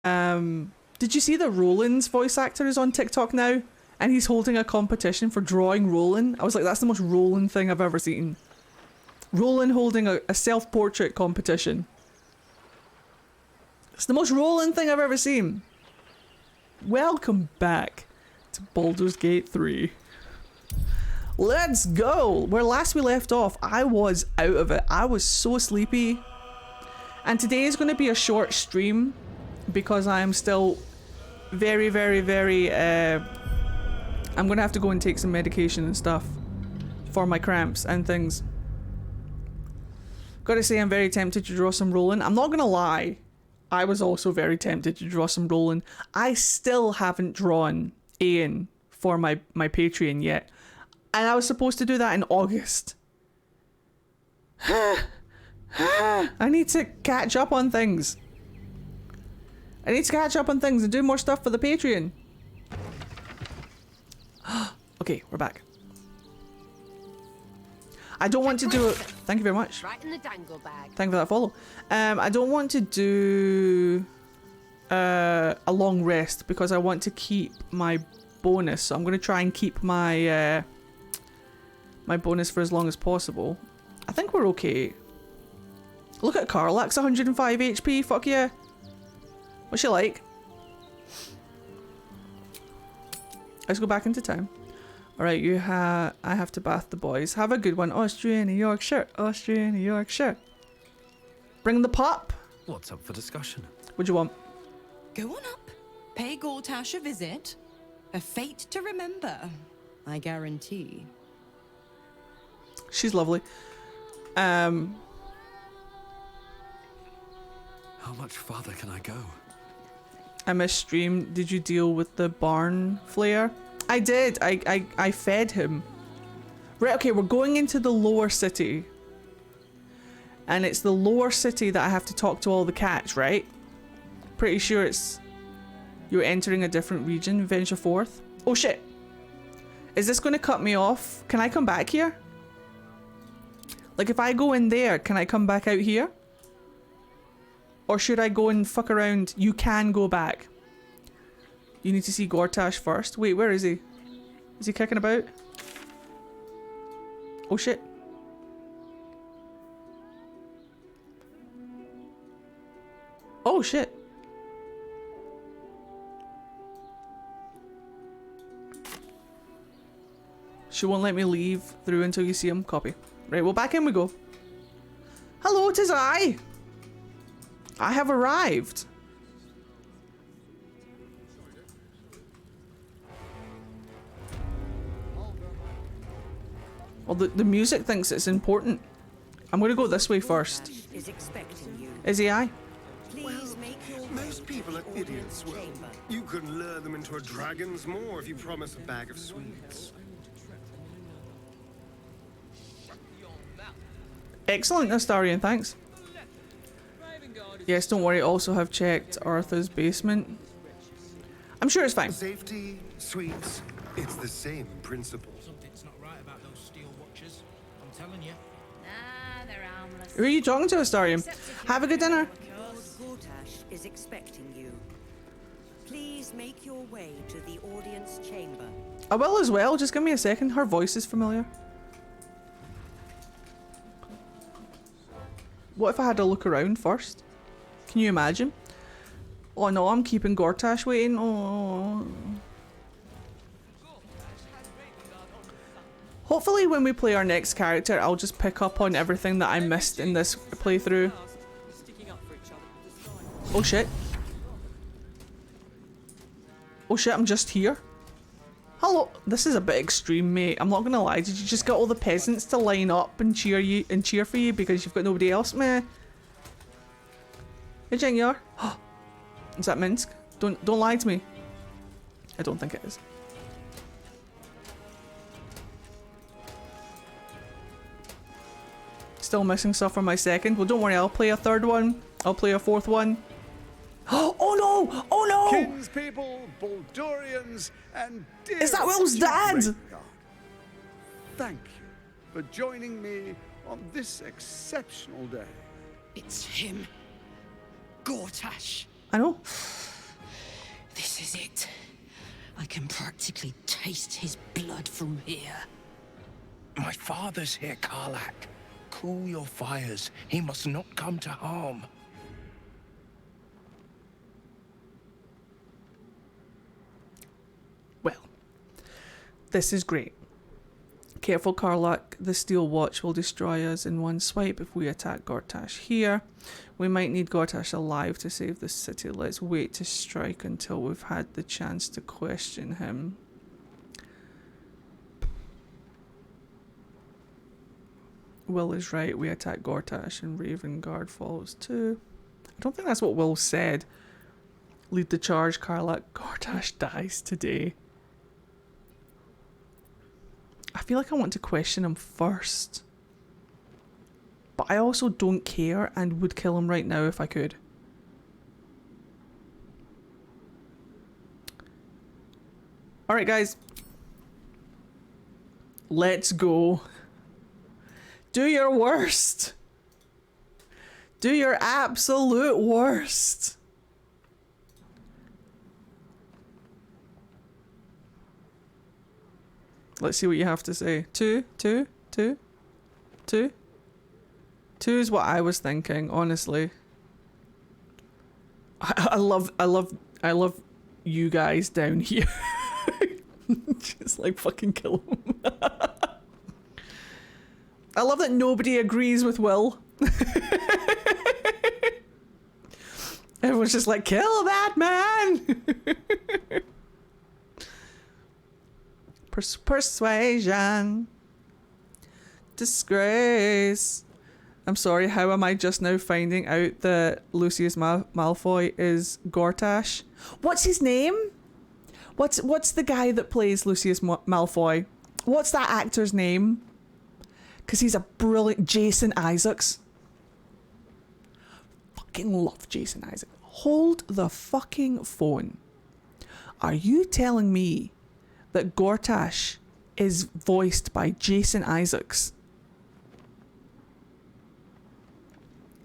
Did you see that Roland's voice actor is on TikTok now? And he's holding a competition for drawing Roland. I was like, that's the most Roland thing I've ever seen. Roland holding a self-portrait competition. It's the most Roland thing I've ever seen. Welcome back to Baldur's Gate 3. Let's go! Where last we left off, I was out of it. I was so sleepy. And today is going to be a short stream because I am still very, I'm going to have to go and take some medication and stuff for my cramps and things. Gotta say, I'm very tempted to draw some Roland. I'm not going to lie. I was also very tempted to draw some Roland. I still haven't drawn Ian for my Patreon yet. And I was supposed to do that in August. I need to catch up on things. I need to catch up on things and do more stuff for the Patreon. Okay, we're back. I don't want to do it. Thank you very much. Right in the dangle bag. Thank you for that follow. I don't want to do a long rest because I want to keep my bonus. So I'm going to try and keep my my bonus for as long as possible. I think we're okay. Look at Carlax, 105 HP. Fuck yeah. What's she like? Let's go back into town. Alright, I have to bath the boys. Have a good one. Austria, New Yorkshire. Austria, New Yorkshire. Bring the pup. What's up for discussion? What do you want? Go on up. Pay Gortash a visit. A fate to remember, I guarantee. She's lovely. How much farther can I go? I missed stream. Did you deal with the barn flare? I did. I fed him. Right, okay, we're going into the lower city. And it's the lower city that I have to talk to all the cats, right? Pretty sure it's... You're entering a different region. Venture forth. Oh shit. Is this going to cut me off? Can I come back here? Like if I go in there, can I come back out here? Or should I go and fuck around? You can go back. You need to see Gortash first. Wait, where is he? Is he kicking about? Oh shit. Oh shit. She won't let me leave through until you see him. Copy. Right, well back in we go. Hello, 'tis I. I have arrived. Well, the music thinks it's important. I'm going to go this way first. Is he I? Most people are idiots. Well, you can lure them into a dragon's maw if you promise a bag of sweets. Excellent, Astarian, thanks. Yes, don't worry, also have checked Arthur's basement. I'm sure it's fine. Safety, sweets, it's the same principle. Something's not right about those steel watches. I'm telling you. Nah, they're harmless. Who are you talking to, Astarian? Have a good dinner. Gortash is expecting you. Please make your way to the audience chamber. I will as well, just give me a second. Her voice is familiar. What if I had a look around first? Can you imagine? Oh no, I'm keeping Gortash waiting. Oh. Hopefully when we play our next character, I'll just pick up on everything that I missed in this playthrough. Oh shit. Oh shit, I'm just here. Hello. This is a bit extreme, mate. I'm not gonna lie. Did you just get all the peasants to line up and cheer for you because you've got nobody else, meh? Hey, Jeng, you are? Is that Minsk? Don't lie to me. I don't think it is. Still missing stuff from my second. Well, don't worry. I'll play a third one. I'll play a fourth one. Oh no! Oh no! Kinspeople, Baldurians, and dear Is that Will's dad? Thank you for joining me on this exceptional day. It's him. Gortash. I know. This is it. I can practically taste his blood from here. My father's here, Karlak. Cool your fires. He must not come to harm. Well, this is great. Careful, Karlak. The steel watch will destroy us in one swipe if we attack Gortash here. We might need Gortash alive to save the city. Let's wait to strike until we've had the chance to question him. Will is right. We attack Gortash and Raven Guard follows too. I don't think that's what Will said. Lead the charge, Karlak. Gortash dies today. I feel like I want to question him first. But I also don't care and would kill him right now if I could. Alright guys. Let's go. Do your worst. Do your absolute worst. Let's see what you have to say. Two is what I was thinking, honestly. I love you guys down here. Just like fucking kill him. I love that nobody agrees with Will. Everyone's just like, kill that man. Persuasion. Disgrace. I'm sorry, how am I just now finding out that Lucius Malfoy is Gortash? What's his name? What's the guy that plays Lucius Malfoy? What's that actor's name? Because he's a brilliant... Jason Isaacs. Fucking love Jason Isaacs. Hold the fucking phone. Are you telling me that Gortash is voiced by Jason Isaacs?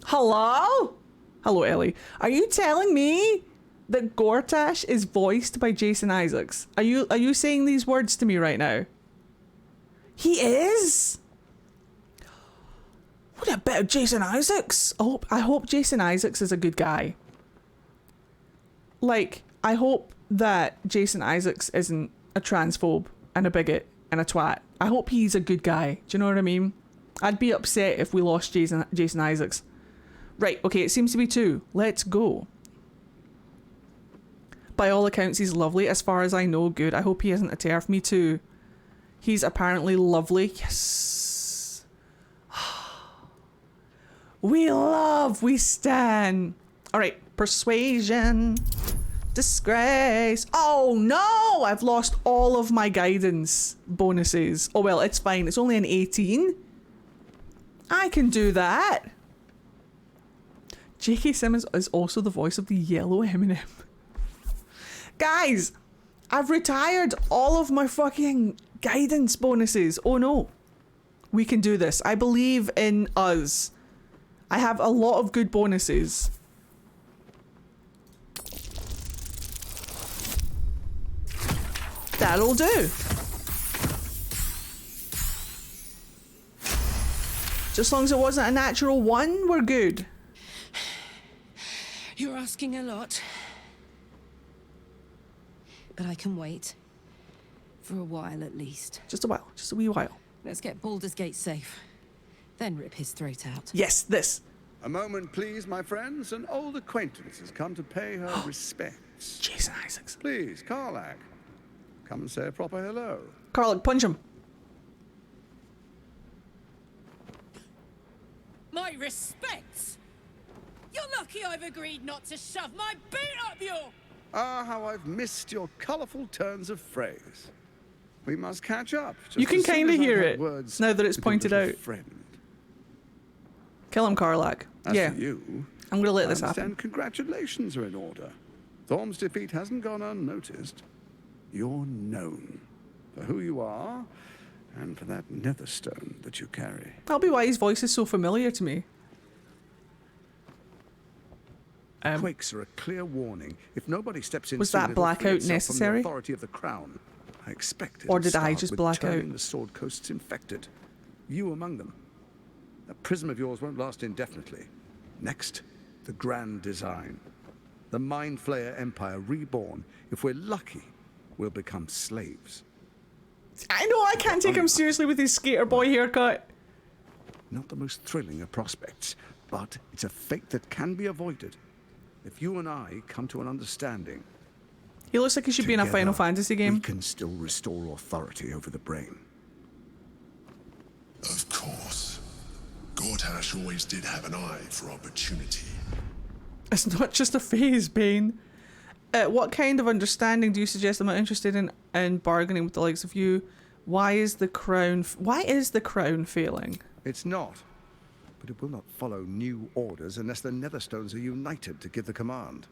Hello? Hello, Ellie. Are you telling me that Gortash is voiced by Jason Isaacs? Are you saying these words to me right now? He is? What about Jason Isaacs? I hope Jason Isaacs is a good guy. Like, I hope that Jason Isaacs isn't a transphobe and a bigot and a twat. I hope he's a good guy. Do you know what I mean? I'd be upset if we lost Jason Isaacs. Right, okay, it seems to be 2. Let's go. By all accounts, he's lovely. As far as I know, good. I hope he isn't a TERF. Me too. He's apparently lovely. Yes. We stan. Alright, persuasion. Disgrace. Oh no! I've lost all of my guidance bonuses. Oh well, it's fine. It's only an 18. I can do that. J.K. Simmons is also the voice of the yellow M&M. Guys, I've retired all of my fucking guidance bonuses. Oh no. We can do this. I believe in us. I have a lot of good bonuses. That'll do. Just as long as it wasn't a natural 1, we're good. You're asking a lot. But I can wait. For a while, at least. Just a while. Just a wee while. Let's get Baldur's Gate safe. Then rip his throat out. Yes, this. A moment, please, my friends. An old acquaintance has come to pay her respects. Jason Isaacs. Please, Karlak. Come and say a proper hello. Karlak, punch him. My respects! You're lucky I've agreed not to shove my boot up your... Ah, how I've missed your colourful turns of phrase. We must catch up. You can kind of hear it now that it's pointed out. Friend. Kill him, Karlak. As Yeah. for you, I'm going to let I this happen. understand congratulations are in order. Thorm's defeat hasn't gone unnoticed. You're known for who you are and for that netherstone that you carry. That'll be why his voice is so familiar to me. Quakes are a clear warning. If nobody steps in Was soon, that it'll free blackout itself from necessary? the authority of the crown. I expect Or it'll did I start just with black turning out? the Sword Coasts infected. You among them. That prism of yours won't last indefinitely. Next, the grand design. The Mind Flayer Empire reborn. If we're lucky, we'll become slaves. I know I can't take him seriously with his skater boy haircut. Not the most thrilling of prospects, but it's a fate that can be avoided. If you and I come to an understanding, He looks like he should be in a Final together, Fantasy game. we can still restore authority over the brain. Of course. Gortash always did have an eye for opportunity. It's not just a phase, Bane. What kind of understanding do you suggest? I'm not interested in bargaining with the likes of you. Why is the crown failing? It's not. But it will not follow new orders unless the Netherstones are united to give the command.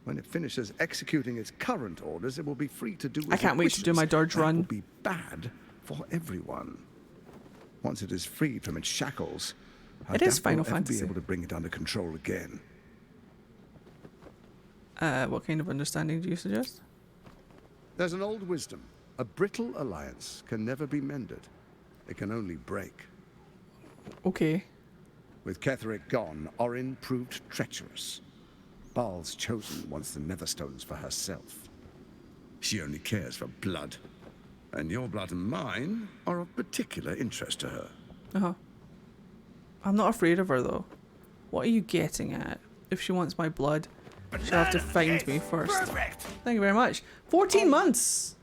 When it finishes executing its current orders, it will be free to do as I can't it wait wishes. to do my Dirge run. That will be bad for everyone. Once it is freed from its shackles, I It is doubt we'll Final ever Fantasy. be able to bring it under control again. What kind of understanding do you suggest? There's an old wisdom. A brittle alliance can never be mended. It can only break. Okay. With Ketheric gone, Orin proved treacherous. Baal's chosen wants the Netherstones for herself. She only cares for blood. And your blood and mine are of particular interest to her. Uh-huh. I'm not afraid of her, though. What are you getting at? If she wants my blood, she'll have to find me first. Perfect. Thank you very much. 14 months!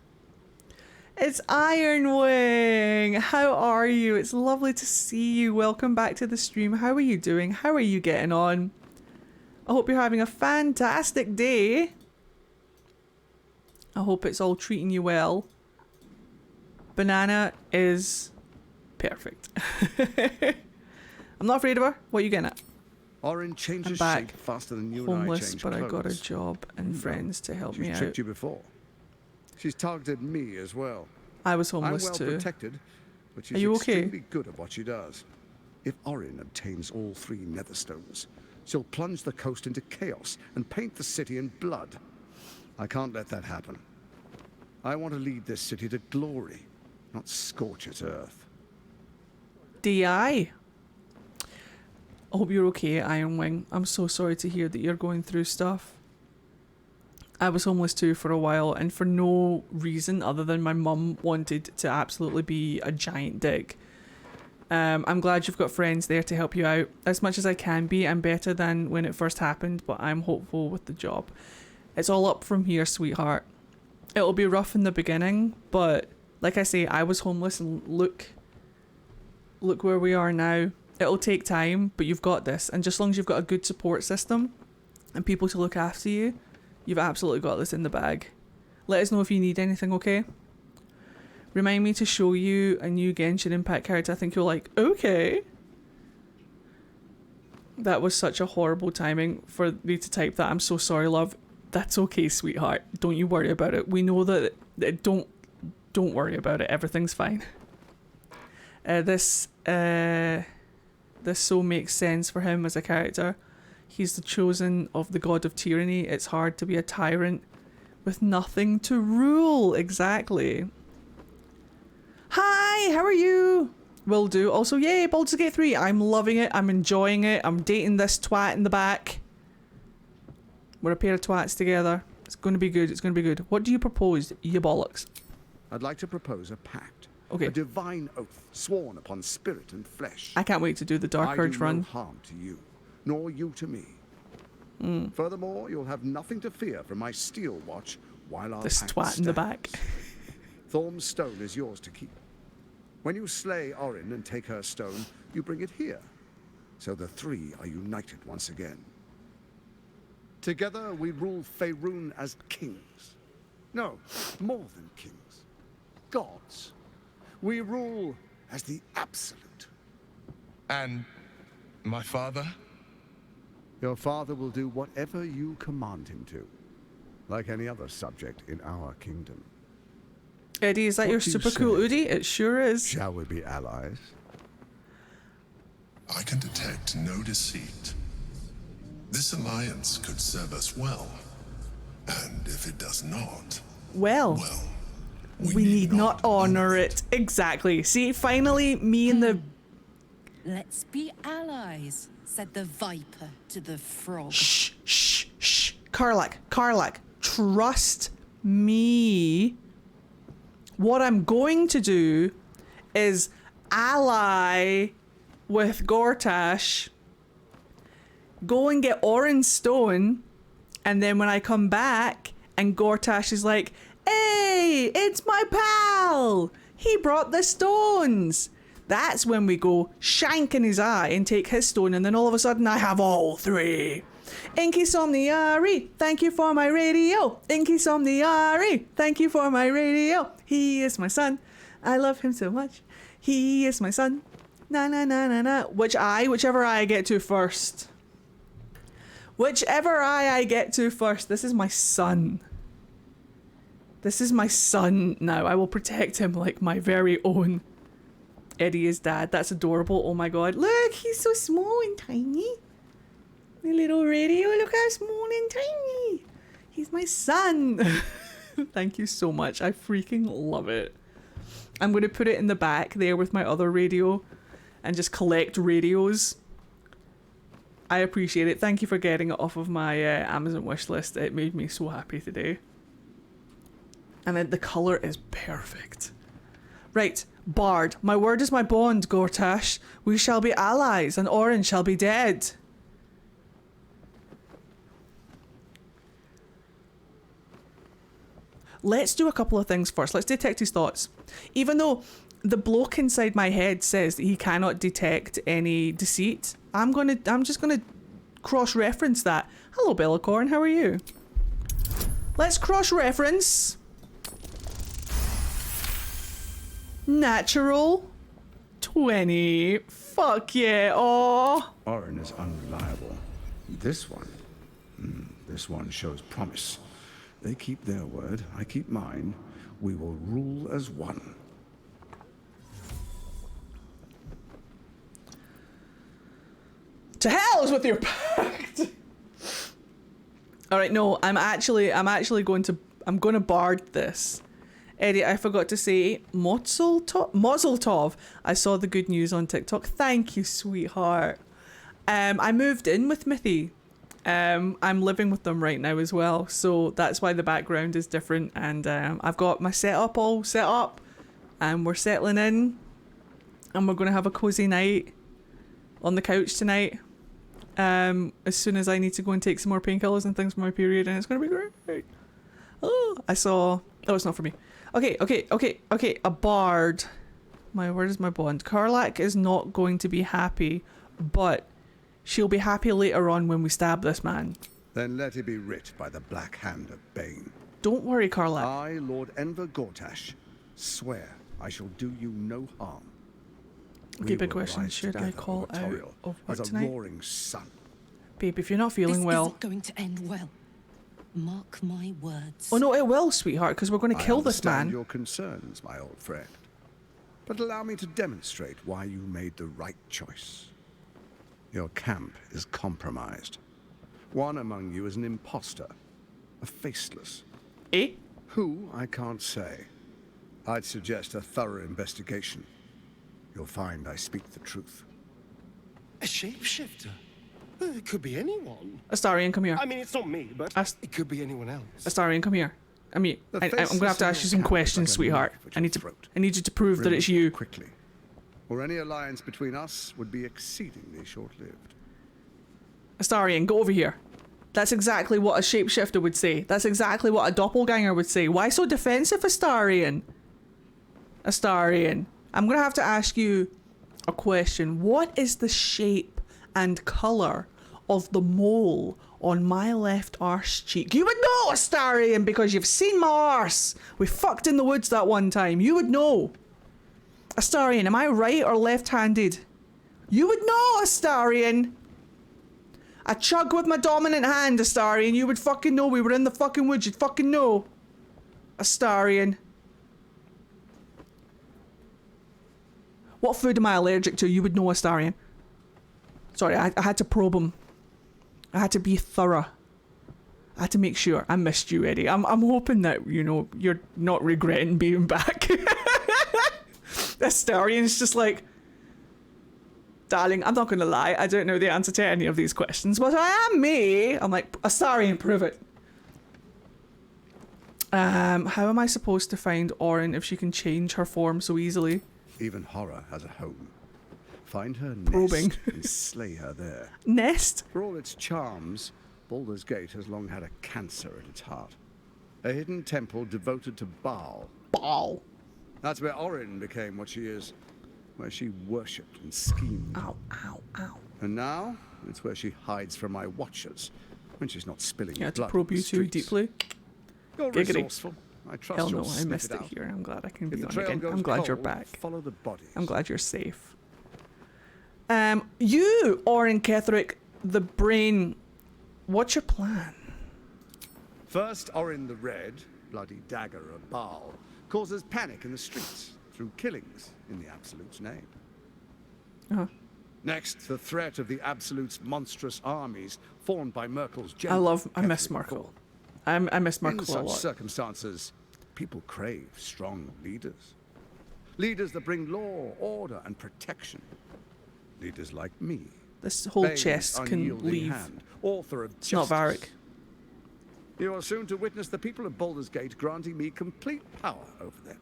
It's Ironwing! How are you? It's lovely to see you. Welcome back to the stream. How are you doing? How are you getting on? I hope you're having a fantastic day. I hope it's all treating you well. Banana is perfect. I'm not afraid of her. What are you getting at? Orin changes I'm back. shape faster than you and I Homeless, change but I got a clothes. job and friends to help me She's out. tricked you before. She's targeted me as well. I was homeless I'm well too. protected, but she's Are you okay? extremely good at what she does. If Orin obtains all 3 Netherstones, she'll plunge the coast into chaos and paint the city in blood. I can't let that happen. I want to lead this city to glory, not scorch its earth. DI. I hope you're okay, Ironwing. I'm so sorry to hear that you're going through stuff. I was homeless too for a while, and for no reason other than my mum wanted to absolutely be a giant dick. I'm glad you've got friends there to help you out. As much as I can be, I'm better than when it first happened, but I'm hopeful with the job. It's all up from here, sweetheart. It'll be rough in the beginning, but like I say, I was homeless, and look where we are now. It'll take time, but you've got this. And just as long as you've got a good support system and people to look after you, you've absolutely got this in the bag. Let us know if you need anything, okay? Remind me to show you a new Genshin Impact character. I think you'll like, okay. That was such a horrible timing for me to type that. I'm so sorry, love. That's okay, sweetheart. Don't you worry about it. We know that don't worry about it. Everything's fine. This so makes sense for him as a character. He's the chosen of the god of tyranny. It's hard to be a tyrant with nothing to rule. Exactly. Hi, how are you? Will do. Also, yay, Baldur's Gate 3. I'm loving it. I'm enjoying it. I'm dating this twat in the back. We're a pair of twats together. It's going to be good. It's going to be good. What do you propose, you bollocks? I'd like to propose a pact. Okay. A divine oath sworn upon spirit and flesh. I can't wait to do the Dark Urge I do run. no harm to you, nor you to me. Furthermore, you'll have nothing to fear from my steel watch while our This pact twat in the back. stands. Thorm's stone is yours to keep. When you slay Orin and take her stone, you bring it here. So the 3 are united once again. Together we rule Faerun as kings. No, more than kings. Gods. We rule as the absolute. And my father? Your father will do whatever you command him to, like any other subject in our kingdom. Eddie, is that What your do you super cool say? Udi? It sure is. Shall we be allies? I can detect no deceit. This alliance could serve us well. And if it does not, Well, we need not honor it. Exactly. See, finally, me and the... Let's be allies, said the viper to the frog. Shh, shh, shh. Karlach, trust me. What I'm going to do is ally with Gortash, go and get Orange Stone, and then when I come back and Gortash is like, hey, it's my pal, he brought the stones, that's when we go shank in his eye and take his stone, and then all of a sudden I have all three. Inky Somniari, thank you for my radio. Inky Somniari, thank you for my radio. He is my son, I love him so much. He is my son. Na na na na na. Whichever eye I get to first. Whichever eye I get to first. This is my son. This is my son now. I will protect him like my very own. Eddie is dad. That's adorable. Oh my god. Look, he's so small and tiny. The little radio. Look how small and tiny. He's my son. Thank you so much. I freaking love it. I'm going to put it in the back there with my other radio and just collect radios. I appreciate it. Thank you for getting it off of my Amazon wish list. It made me so happy today. And then the colour is perfect. Right, Bard. My word is my bond, Gortash. We shall be allies and Orange shall be dead. Let's do a couple of things first. Let's detect his thoughts. Even though the bloke inside my head says that he cannot detect any deceit, I'm just gonna cross-reference that. Hello, Bellacorn, how are you? Let's cross-reference. Natural 20. Fuck yeah, aw. Orin is unreliable. This one shows promise. They keep their word, I keep mine. We will rule as one. To hell is with your pact. All right, no, I'm going to bard this. Eddie, I forgot to say Mazel Tov. I saw the good news on TikTok. Thank you, sweetheart. I moved in with Mithy. I'm living with them right now as well, so that's why the background is different, and I've got my setup all set up and we're settling in and we're gonna have a cozy night on the couch tonight, as soon as I need to go and take some more painkillers and things for my period, and it's gonna be great. Oh, it's not for me. Okay, a bard. My word is my bond. Karlach is not going to be happy, but she'll be happy later on when we stab this man. Then let it be writ by the black hand of Bane. Don't worry, Karlach. I, Lord Enver Gortash, swear I shall do you no harm. Okay, big question. Should I call out of work as a tonight? roaring sun. Babe, if you're not feeling well... This isn't going to end well. Mark my words. Oh no, it will, sweetheart, because we're going to kill this man. I understand your concerns, my old friend. But allow me to demonstrate why you made the right choice. Your camp is compromised. One among you is an imposter, a faceless. Eh? Who, I can't say. I'd suggest a thorough investigation. You'll find I speak the truth. A shapeshifter? It could be anyone. Astarion, come here. I mean, it's not me, but it could be anyone else. Astarion, come here. I'm going to have to ask you some questions, sweetheart. I need you to prove that it's you. Quickly, or any alliance between us would be exceedingly short-lived. Astarion, go over here. That's exactly what a shapeshifter would say. That's exactly what a doppelganger would say. Why so defensive, Astarion? Astarion, I'm going to have to ask you a question. What is the shape and colour of the mole on my left arse cheek? You would know, Astarion, because you've seen my arse. We fucked in the woods that one time. You would know. Astarion, am I right or left-handed? You would know, Astarion. I chug with my dominant hand, Astarion. You would fucking know. We were in the fucking woods. You'd fucking know. Astarion. What food am I allergic to? You would know, Astarion. Sorry, I had to probe him. I had to be thorough. I had to make sure. I missed you, Eddie. I'm hoping that, you know, you're not regretting being back. Astarion's just like, darling, I'm not going to lie. I don't know the answer to any of these questions, but I am me. I'm like, Astarion, prove it. How am I supposed to find Orin if she can change her form so easily? Even horror has a home. Find her Probing. nest and slay her there. Nest? For all its charms, Baldur's Gate has long had a cancer at its heart. A hidden temple devoted to Baal. Baal. That's where Orin became what she is. Where she worshipped and schemed. Ow, ow, ow. And now, it's where she hides from my watchers. When she's not spilling Yeah, to blood probe in you the too streets. deeply. You're Giggity. resourceful. I trust Hell you'll no, I sniff missed it out. here. I'm glad I can If be the on trail again. goes I'm glad you're cold, back. Follow the bodies. I'm glad you're safe. You, Orin Ketherick, the brain, what's your plan? First, Orin the Red, bloody dagger of Baal, causes panic in the streets through killings in the Absolute's name. Uh-huh. Next, the threat of the Absolute's monstrous armies formed by Merkel's I general. miss Merkel. I miss Merkel In a such lot. circumstances, people crave strong leaders. Leaders that bring law, order, and protection. Leaders like me. This whole Bane's chest can unyielding leave. hand, author of It's not justice. Varric. You are soon to witness the people of Baldur's Gate granting me complete power over them.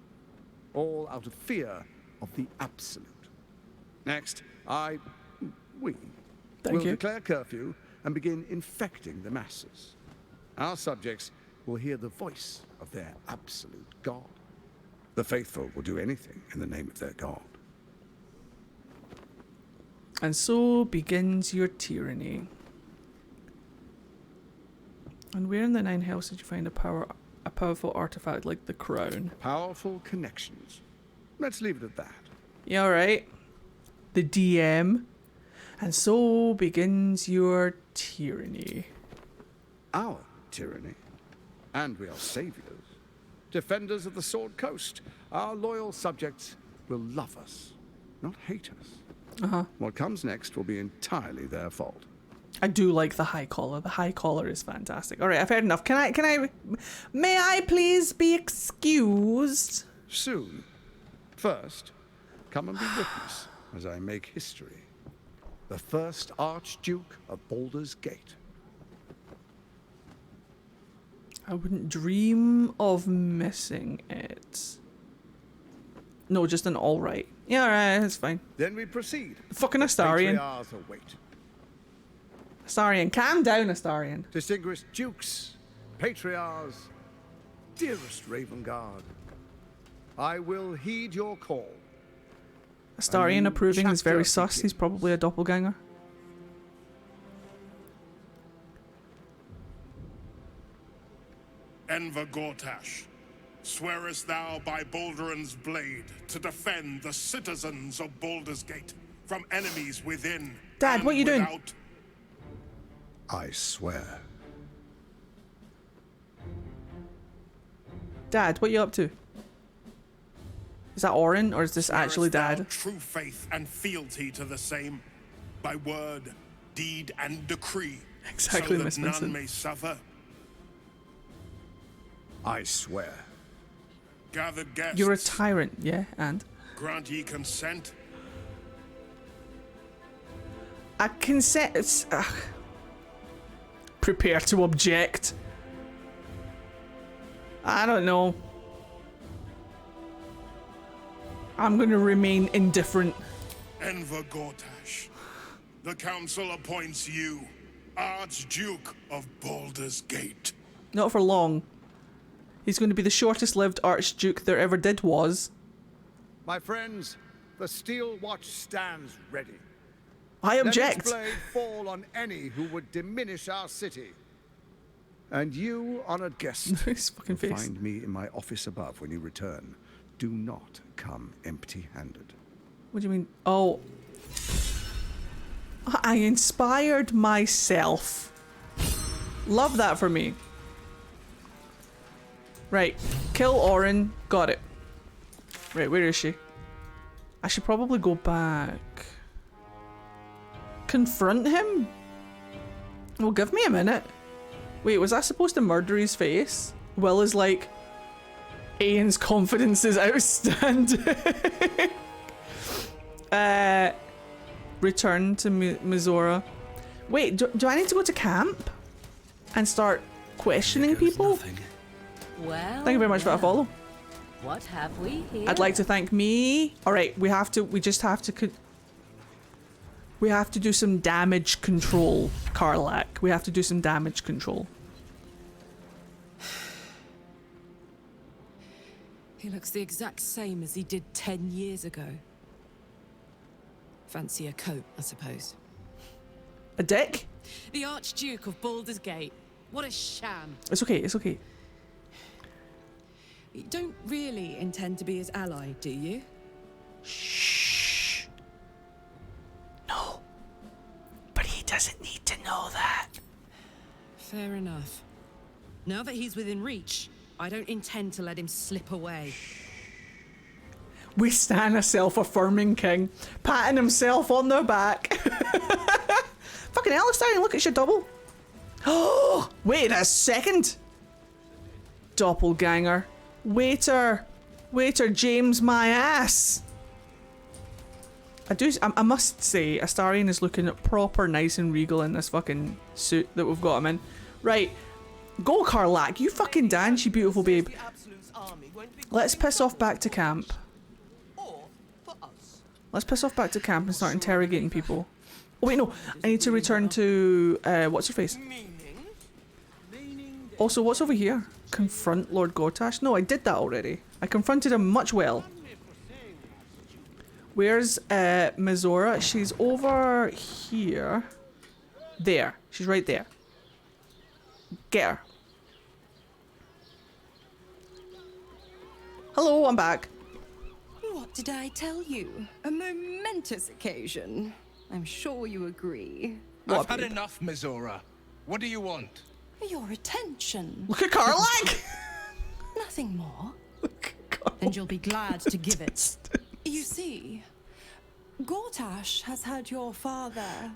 All out of fear of the Absolute. Next, we will declare curfew and begin infecting the masses. Our subjects will hear the voice of their absolute God. The faithful will do anything in the name of their God. And so begins your tyranny. And where in the Nine Hells did you find a powerful artifact like the crown? Powerful connections. Let's leave it at that. Yeah, alright. The DM. And so begins your tyranny. Our tyranny. And we are saviors. Defenders of the Sword Coast. Our loyal subjects will love us, not hate us. Uh-huh. What comes next will be entirely their fault. I do like the high collar. The high collar is fantastic. Alright, I've heard enough. May I please be excused? Soon. First, come and be witness as I make history. The first Archduke of Baldur's Gate. I wouldn't dream of missing it. No, just an alright. Yeah, alright, that's fine. Then we proceed. Fucking Astarion. Patriarchs await. Astarion, calm down, Astarion. Distinguished dukes, patriarchs, dearest Ravengard, I will heed your call. Astarion new approving is very chapter sus. He's begins. probably a doppelganger. Enver Gortash, swearest thou by Baldur'S blade to defend the citizens of Baldur's Gate from enemies within Dad, and what you doing? without? I swear. Dad, what you up to? Is that Orin, or is this actually Swearest thou Dad? true faith and fealty to the same, by word, deed, and decree, Exactly, so Miss that none Vincent. may suffer. I swear. Gather guests. You're a tyrant, yeah, and? Grant ye consent. I consent. It's, prepare to object. I don't know. I'm gonna remain indifferent. Enver Gortash, the council appoints you Archduke of Baldur's Gate. Not for long. He's going to be the shortest lived Archduke there ever did was. My friends, the Steel Watch stands ready. I Let object. its blade fall on any who would diminish our city. And you, honored guest, His fucking will face. find me in my office above when you return. Do not come empty-handed. What do you mean? Oh. I inspired myself. Love that for me. Right. Kill Orin. Got it. Right, where is she? I should probably go back. Confront him? Well, give me a minute. Wait, was I supposed to murder his face? Will is like, Ian's confidence is outstanding. Return to Mizora. Wait, do I need to go to camp and start questioning people? Nothing. Well, Thank you very much for that follow. What have we here? I'd like to thank me. All right, we just have to do some damage control, Karlak. We have to do some damage control. He looks the exact same as he did 10 years ago. Fancy a coat, I suppose. A dick? The Archduke of Baldur's Gate. What a sham. It's okay, it's okay. You don't really intend to be his ally, do you? Shh. No. But he doesn't need to know that. Fair enough. Now that he's within reach, I don't intend to let him slip away. We stand a self-affirming king, patting himself on the back. Fucking hell, Astarion, look at your double. Oh, wait a second. Doppelganger. Waiter, James, my ass. I must say, Astarion is looking proper nice and regal in this fucking suit that we've got him in. Right, go Karlak, you fucking dance, you beautiful babe. Let's piss off back to camp. Let's piss off back to camp and start interrogating people. Oh wait, no, I need to return to, what's her face? Also, what's over here? Confront Lord Gortash? No, I did that already. I confronted him much well. Where's Mizora? She's over here. There. She's right there. Get her. Hello, I'm back. What did I tell you? A momentous occasion. I'm sure you agree. I've had enough, Mizora. What do you want? Your attention. Look at Karlak! Nothing more. Look at Karlak. And you'll be glad to give it. You see, Gortash has had your father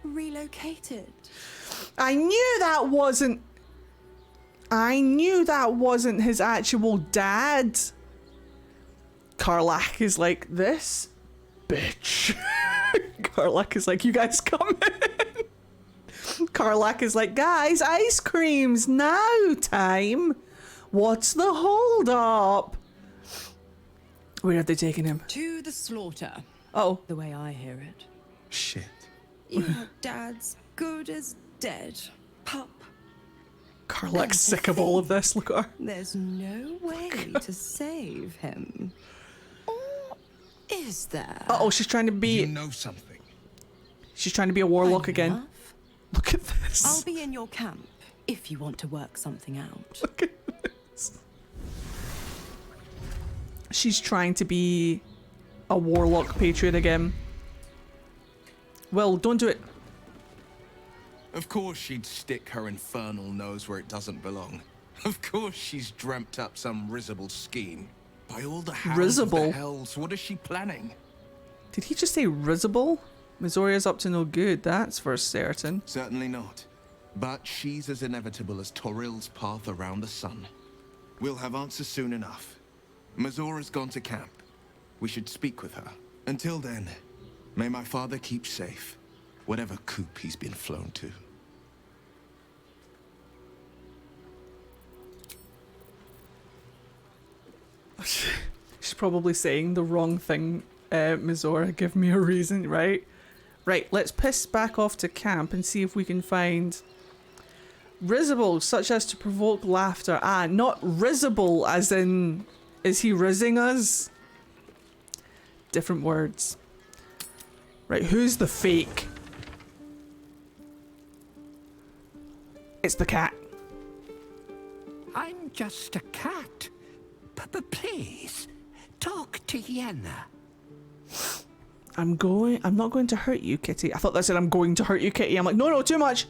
relocated. I knew that wasn't his actual dad. Karlak is like, this bitch. Karlak is like, you guys come in. Karlak is like, guys, ice creams now time. What's the hold up? Where have they taken him? To the slaughter. Oh. The way I hear it. Shit. Your dad's good as dead, pup. Karlak's sick of all of this. Look at her. There's no way to save him. Or is there? Uh-oh, she's trying to be... You know something. She's trying to be a warlock again. Enough. Look at this. I'll be in your camp if you want to work something out. Look at this. She's trying to be a warlock patriot again. Well, don't do it. Of course she'd stick her infernal nose where it doesn't belong. Of course she's dreamt up some risible scheme. By all the hounds of the hells, what is she planning? Did he just say risible? Mizoria's up to no good, that's for certain. Certainly not. But she's as inevitable as Toril's path around the sun. We'll have answers soon enough. Mizora's gone to camp. We should speak with her. Until then, may my father keep safe, whatever coop he's been flown to. She's probably saying the wrong thing, Mizora. Give me a reason, right? Right, let's piss back off to camp and see if we can find risible, such as to provoke laughter. Ah, not risible as in, is he rizzing us? Different words. Right, who's the fake? It's the cat. I'm just a cat. Please, talk to Yenna. I'm not going to hurt you, Kitty. I thought that said I'm going to hurt you, Kitty. I'm like, no, too much.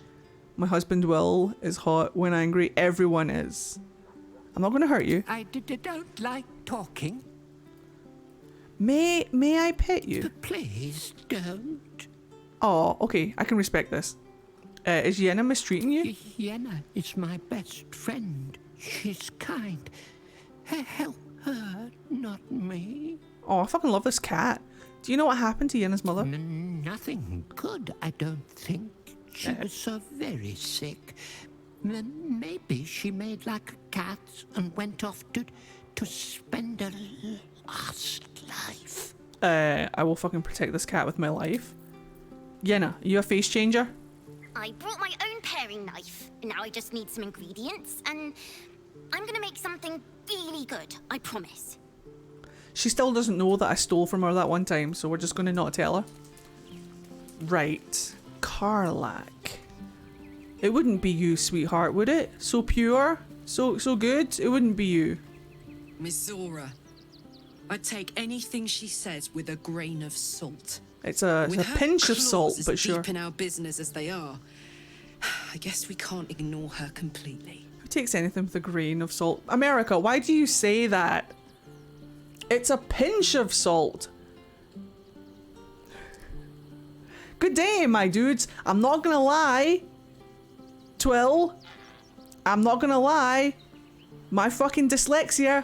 My husband Will is hot when angry. Everyone is. I'm not going to hurt you. I don't like talking. May I pet you? Please don't. Oh, okay. I can respect this. Is Yenna mistreating you? Yenna is my best friend. She's kind. Help her, not me. Oh, I fucking love this cat. Do you know what happened to Yenna's mother? Nothing good, I don't think. She was so very sick. Maybe she made like a cat and went off to spend her last life. I will fucking protect this cat with my life. Yenna, are you a face changer? I brought my own paring knife, and now I just need some ingredients, and I'm gonna make something really good, I promise. She still doesn't know that I stole from her that one time, so we're just gonna not tell her. Right. Karlach. It wouldn't be you, sweetheart, would it? So pure? So good? It wouldn't be you. Miss Zora, I take anything she says with a grain of salt. It's a pinch of salt, but sure. Deep in our business as they are, I guess we can't ignore her completely. Who takes anything with a grain of salt? America, why do you say that? It's a pinch of salt. Good day, my dudes. I'm not gonna lie. Twill. I'm not gonna lie. My fucking dyslexia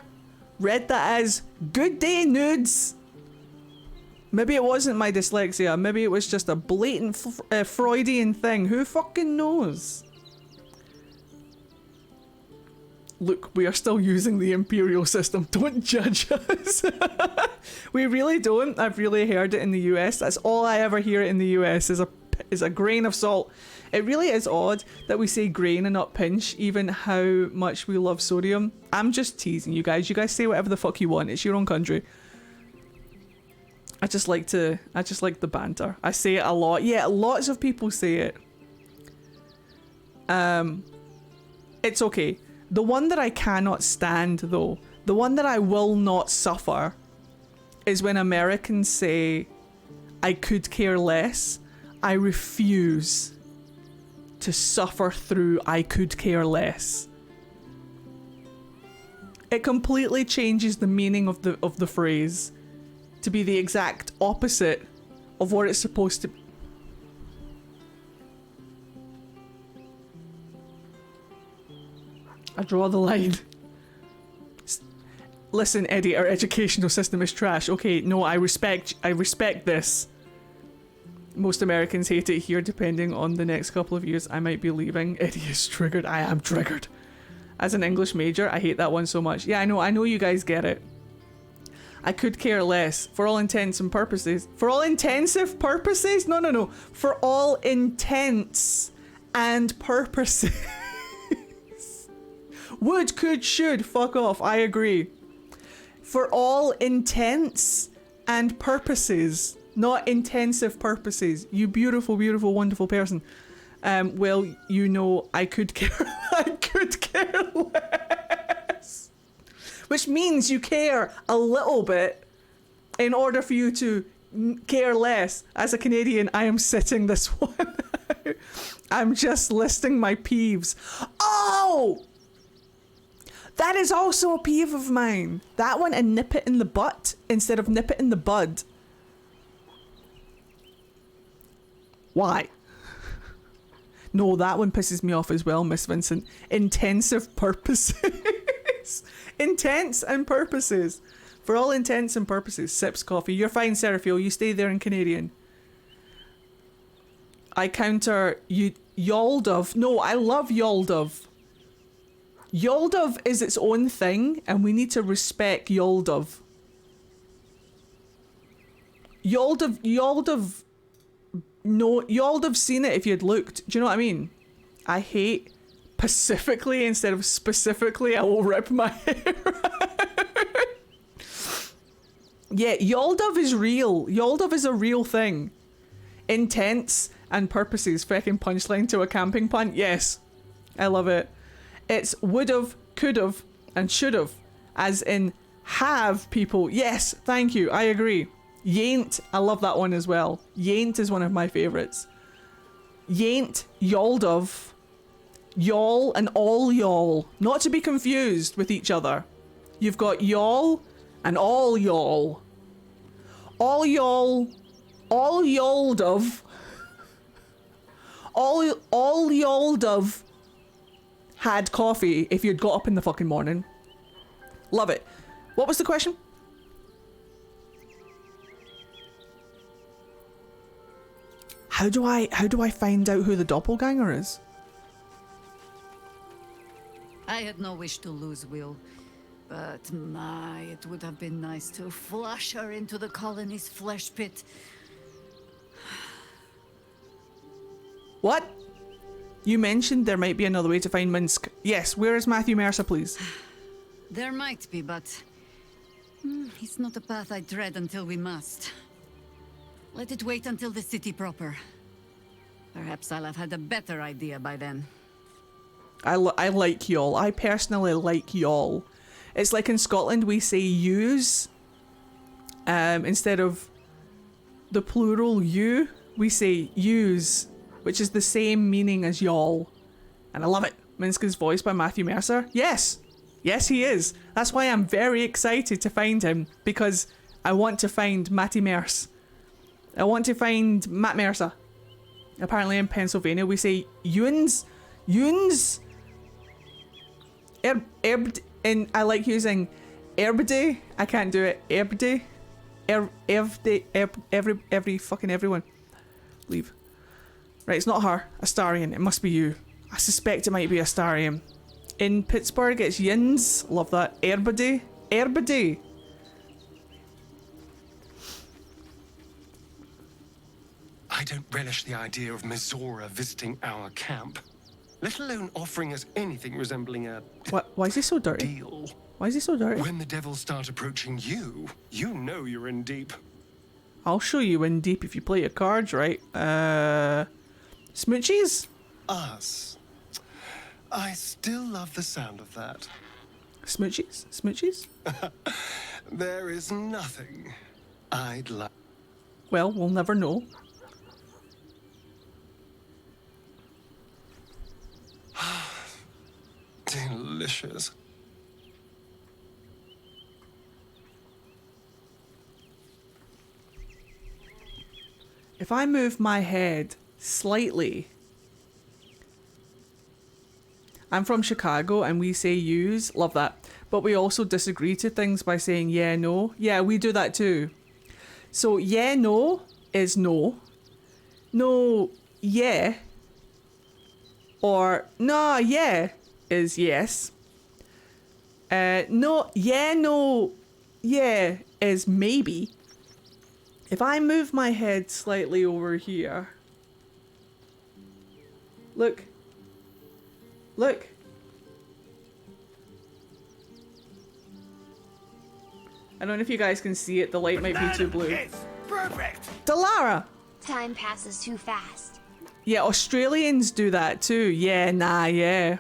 read that as good day, nudes. Maybe it wasn't my dyslexia. Maybe it was just a blatant Freudian thing. Who fucking knows? Look, we are still using the imperial system. Don't judge us. We really don't. I've really heard it in the US. That's all I ever hear in the US is a grain of salt. It really is odd that we say grain and not pinch, even how much we love sodium. I'm just teasing you guys. You guys say whatever the fuck you want. It's your own country. I just like the banter. I say it a lot. Yeah, lots of people say it. It's okay. The one that I cannot stand, though, the one that I will not suffer, is when Americans say, I could care less. I refuse to suffer through I could care less. It completely changes the meaning of the phrase to be the exact opposite of what it's supposed to be. I draw the line. Listen, Eddie, our educational system is trash. Okay, no, I respect this. Most Americans hate it here. Depending on the next couple of years, I might be leaving. Eddie is triggered. I am triggered. As an English major, I hate that one so much. Yeah, I know you guys get it. I could care less. For all intents and purposes. For all intensive purposes? No. For all intents and purposes. Would, could, should. Fuck off. I agree. For all intents and purposes. Not intensive purposes. You beautiful, beautiful, wonderful person. Well, you know, I could care less. Which means you care a little bit in order for you to care less. As a Canadian, I am sitting this one out. I'm just listing my peeves. Oh! That is also a peeve of mine. That one and nip it in the butt instead of nip it in the bud. Why? No, that one pisses me off as well, Miss Vincent. Intensive purposes. Intents and purposes. For all intents and purposes. Sips coffee. You're fine, Seraphiel. You stay there in Canadian. I counter you. Yoldov. No, I love Yoldov. Yoldov is its own thing, and we need to respect Yoldov. Yoldov. No, you'd have seen it if you'd looked. Do you know what I mean? I hate pacifically instead of specifically. I will rip my hair out. Yeah, Yoldov is real. Yoldov is a real thing. Intents and purposes. Feckin' punchline to a camping pun. Yes. I love it. It's would've, could've, and should've. As in have people. Yes, thank you. I agree. Yaint, I love that one as well. Yaint is one of my favourites. Yaint, Yoldov, y'all, and all y'all. Not to be confused with each other. You've got y'all and all y'all. All y'all, all Yoldov, All y'all'd have had coffee if you'd got up in the fucking morning. Love it. What was the question? How do I find out who the doppelganger is? I had no wish to lose Will, but my, it would have been nice to flush her into the colony's flesh pit. What? You mentioned there might be another way to find Minsk. Yes, where is Matthew Mercer, please? There might be, but it's not a path I tread until we must. Let it wait until the city proper. Perhaps I'll have had a better idea by then. I like y'all. I personally like y'all. It's like in Scotland we say yous. Instead of the plural you, we say yous, which is the same meaning as y'all. And I love it. Minsk is voiced by Matthew Mercer. Yes. Yes, he is. That's why I'm very excited to find him, because I want to find Matty Merce. I want to find Matt Mercer. Apparently in Pennsylvania we say Yuns. Yuns. And I like using everyday. I can't do it. Everyday. Everyone. Leave. Right, it's not her. Astarion. It must be you. I suspect it might be Astarion. In Pittsburgh it's Yins. Love that. Everybody. Everybody. I don't relish the idea of Mizora visiting our camp, let alone offering us anything resembling a Why is he so dirty? deal. Why is he so dirty? When the devils start approaching you, you know you're in deep. I'll show you in deep if you play your cards right. Smoochies? Us. I still love the sound of that. Smoochies? Smoochies? There is nothing I'd like. Well, we'll never know. Delicious. If I move my head slightly... I'm from Chicago and we say yous. Love that. But we also disagree to things by saying yeah, no. Yeah, we do that too. So yeah, no is no. No, yeah. Or nah, yeah is yes. No, yeah, no, yeah is maybe. If I move my head slightly over here. Look. Look. I don't know if you guys can see it. The light might be too blue. Yes, perfect. Delara! Time passes too fast. Yeah, Australians do that too. Yeah, nah, yeah.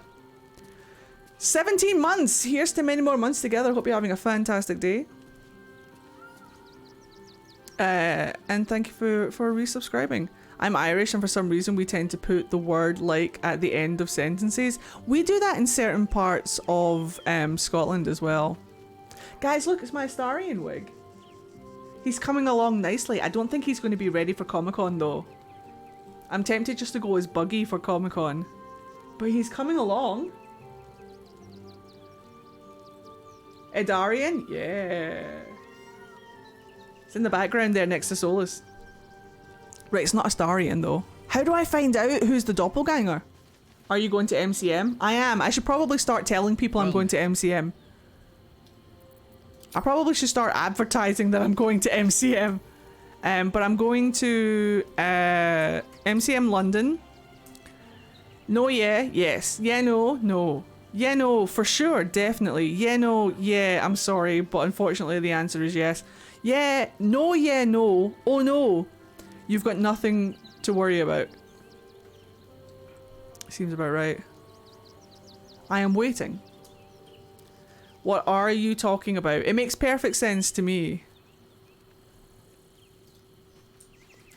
17 months! Here's to many more months together. Hope you're having a fantastic day. And thank you for resubscribing. I'm Irish and for some reason we tend to put the word like at the end of sentences. We do that in certain parts of Scotland as well. Guys, look, it's my Astarion wig. He's coming along nicely. I don't think he's going to be ready for Comic-Con though. I'm tempted just to go as Buggy for Comic-Con. But he's coming along. Edarian? Yeah. It's in the background there next to Solus. Right, it's not Astarion though. How do I find out who's the doppelganger? Are you going to MCM? I am. I should probably start telling people I'm going to MCM. I probably should start advertising that I'm going to MCM. But I'm going to MCM London. No, yeah, yes. Yeah, no, no. Yeah, no, for sure, definitely. Yeah, no, yeah, I'm sorry, but unfortunately the answer is yes. Yeah, no, yeah, no. Oh no. You've got nothing to worry about. Seems about right. I am waiting. What are you talking about? It makes perfect sense to me.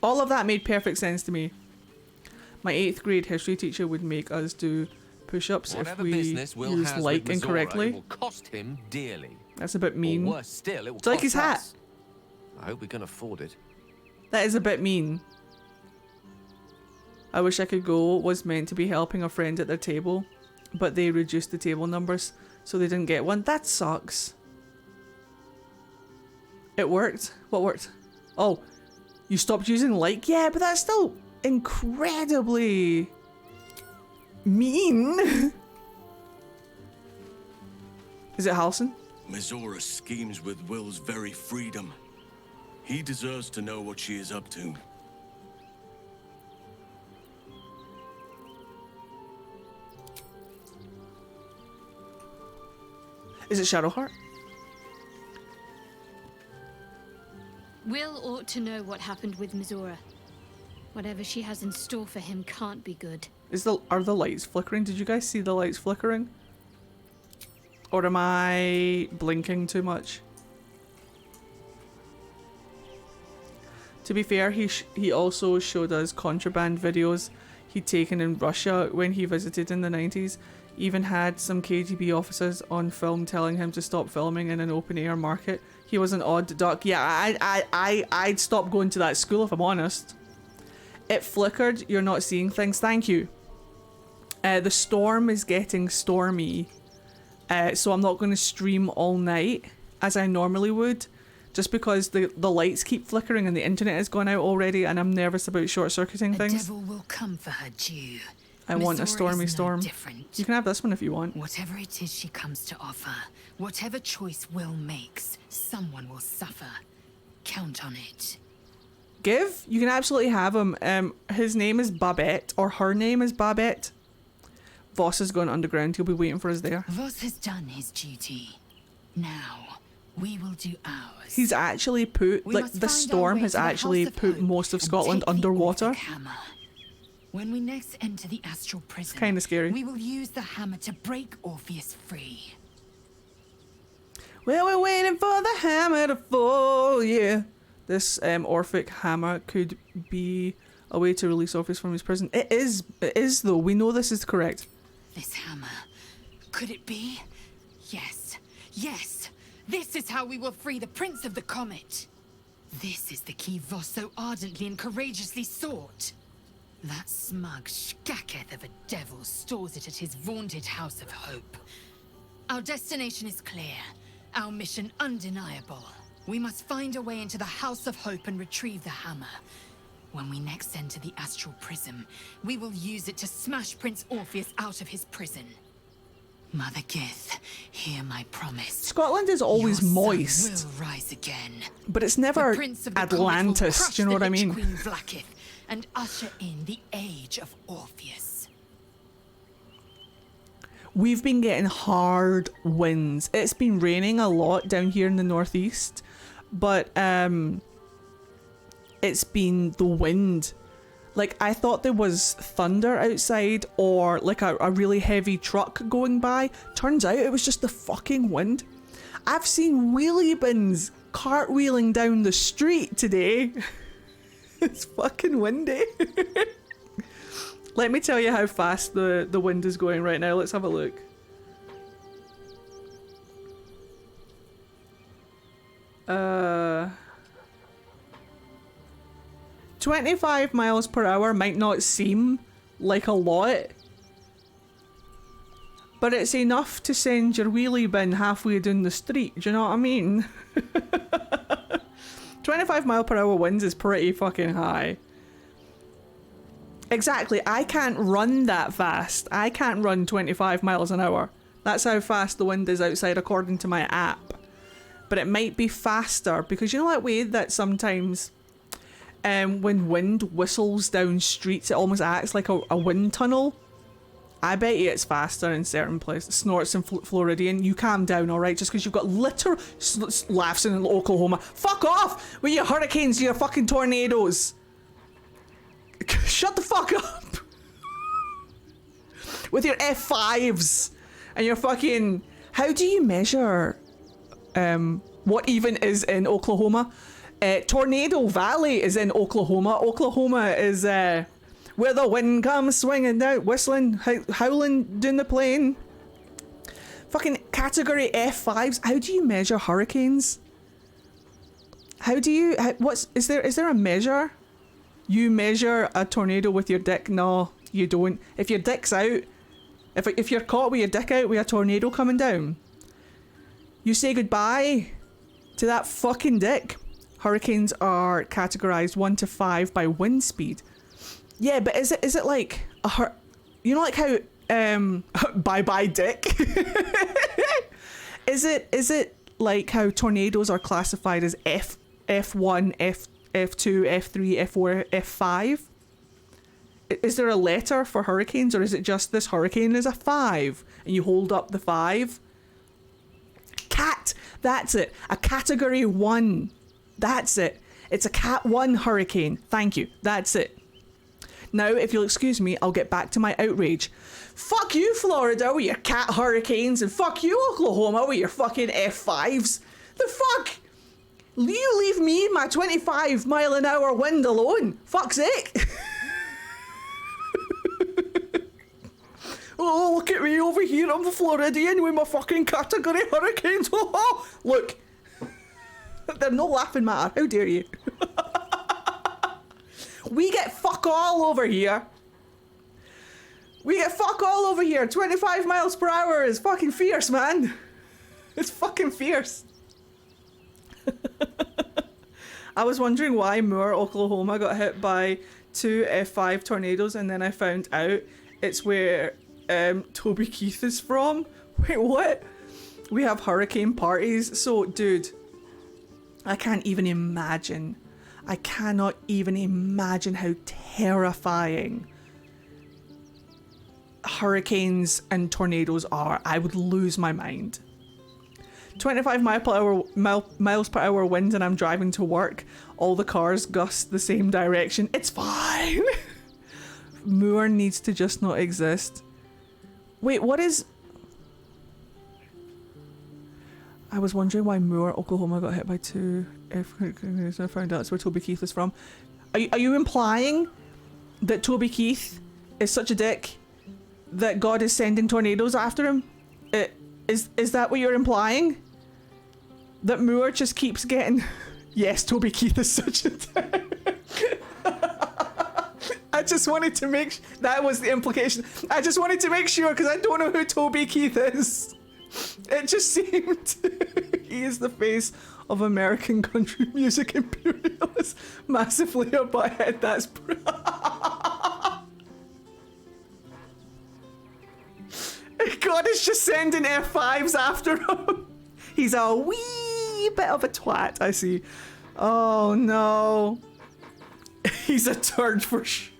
All of that made perfect sense to me. My 8th grade history teacher would make us do push-ups if we use like incorrectly. It will cost him dearly. That's a bit mean. Or worse still, it will It's like his cost hat. us. I hope we can afford it. That is a bit mean. I wish I could go was meant to be helping a friend at their table, but they reduced the table numbers, so they didn't get one. That sucks. It worked? What worked? Oh, you stopped using like? Yeah, but that's still incredibly mean. Is it Halson? Mizora schemes with Will's very freedom. He deserves to know what she is up to. Is it Shadowheart? Will ought to know what happened with Mizora. Whatever she has in store for him can't be good. Are the lights flickering? Did you guys see the lights flickering? Or am I blinking too much? To be fair, he also showed us contraband videos he'd taken in Russia when he visited in the 90s. Even had some KGB officers on film telling him to stop filming in an open air market. He was an odd duck. Yeah, I'd stop going to that school if I'm honest. It flickered. You're not seeing things. Thank you. The storm is getting stormy. So I'm not going to stream all night as I normally would. Just because the lights keep flickering and the internet has gone out already and I'm nervous about short-circuiting things. The devil will come for her due. I want a stormy storm. You can have this one if you want. Whatever it is she comes to offer, whatever choice Will makes, someone will suffer. Count on it. Give? You can absolutely have him. His name is Babette, or her name is Babette. Voss is going underground. He'll be waiting for us there. Voss has done his duty. Now, we will do ours. He's actually put, like, the storm has actually put most of Scotland underwater. When we next enter the astral prison, It's kind of scary. we will use the hammer to break Orpheus free. Well, we're waiting for the hammer to fall, yeah. This Orphic hammer could be a way to release Orpheus from his prison. It is though. We know this is correct. This hammer, could it be? Yes, yes. This is how we will free the Prince of the Comet. This is the key Voss so ardently and courageously sought. That smug shkacketh of a devil stores it at his vaunted House of Hope. Our destination is clear, our mission undeniable. We must find a way into the House of Hope and retrieve the hammer. When we next enter the astral prism, we will use it to smash Prince Orpheus out of his prison. Mother Gith, hear my promise. Scotland is always Your moist. son will rise again. But it's never The Prince of the Comet will Atlantis, crush do you know the what I Lich mean? Queen Vlaakith and usher in the age of Orpheus. We've been getting hard winds. It's been raining a lot down here in the northeast, but it's been the wind. Like, I thought there was thunder outside or like a really heavy truck going by. Turns out it was just the fucking wind. I've seen wheelie bins cartwheeling down the street today. It's fucking windy. Let me tell you how fast the wind is going right now. Let's have a look. Uh, 25 miles per hour might not seem like a lot, but it's enough to send your wheelie bin halfway down the street. Do you know what I mean? 25 mile per hour winds is pretty fucking high. Exactly, I can't run that fast. I can't run 25 miles an hour. That's how fast the wind is outside according to my app. But it might be faster because you know that way that sometimes when wind whistles down streets it almost acts like a wind tunnel? I bet you it's faster in certain places. Snorts in Floridian. You calm down, alright? Just because you've got literal laughs in Oklahoma. Fuck off with your hurricanes, your fucking tornadoes. Shut the fuck up. With your F5s and your fucking... How do you measure what even is in Oklahoma? Tornado Valley is in Oklahoma. Oklahoma is where the wind comes swinging down, whistling, howling down the plane. Fucking category F5s. How do you measure hurricanes? How do you... is there a measure? You measure a tornado with your dick? No, you don't. If your dick's out, if you're caught with your dick out with a tornado coming down, you say goodbye to that fucking dick. Hurricanes are categorized 1 to 5 by wind speed. Yeah, but is it like a you know, like how bye bye dick? Is it like how tornadoes are classified as F1, F2, F3, F4, F5? Is there a letter for hurricanes, or is it just this hurricane is a 5 and you hold up the 5? Cat, that's it. A category 1. That's it. It's a Cat 1 hurricane. Thank you. That's it. Now, if you'll excuse me, I'll get back to my outrage. Fuck you, Florida, with your cat hurricanes, and fuck you, Oklahoma, with your fucking F5s. The fuck? You leave me my 25-mile-an-hour wind alone. Fuck's sake. Oh, look at me over here. I'm the Floridian with my fucking category hurricanes. Look. They're no laughing matter. How dare you? We get fuck all over here. We get fuck all over here. 25 miles per hour is fucking fierce, man. It's fucking fierce. I was wondering why Moore, Oklahoma got hit by 2 F5 tornadoes, and then I found out it's where Toby Keith is from. Wait, what? We have hurricane parties. So, dude, I can't even imagine. I cannot even imagine how terrifying hurricanes and tornadoes are. I would lose my mind. 25 miles per hour winds and I'm driving to work. All the cars gust the same direction. It's fine. Moore needs to just not exist. Wait, what is... I was wondering why Moore, Oklahoma got hit by 2 F... I found out that's where Toby Keith is from. Are you implying that Toby Keith is such a dick that God is sending tornadoes after him? Is that what you're implying? That Moore just keeps getting... Yes, Toby Keith is such a dick. I just wanted to make... That was the implication. I just wanted to make sure, because I don't know who Toby Keith is. It just seemed... He is the face of American country music imperialists. Massively up my head, that's... God is just sending F5s after him. He's a wee bit of a twat, I see. Oh no. He's a turd for sure.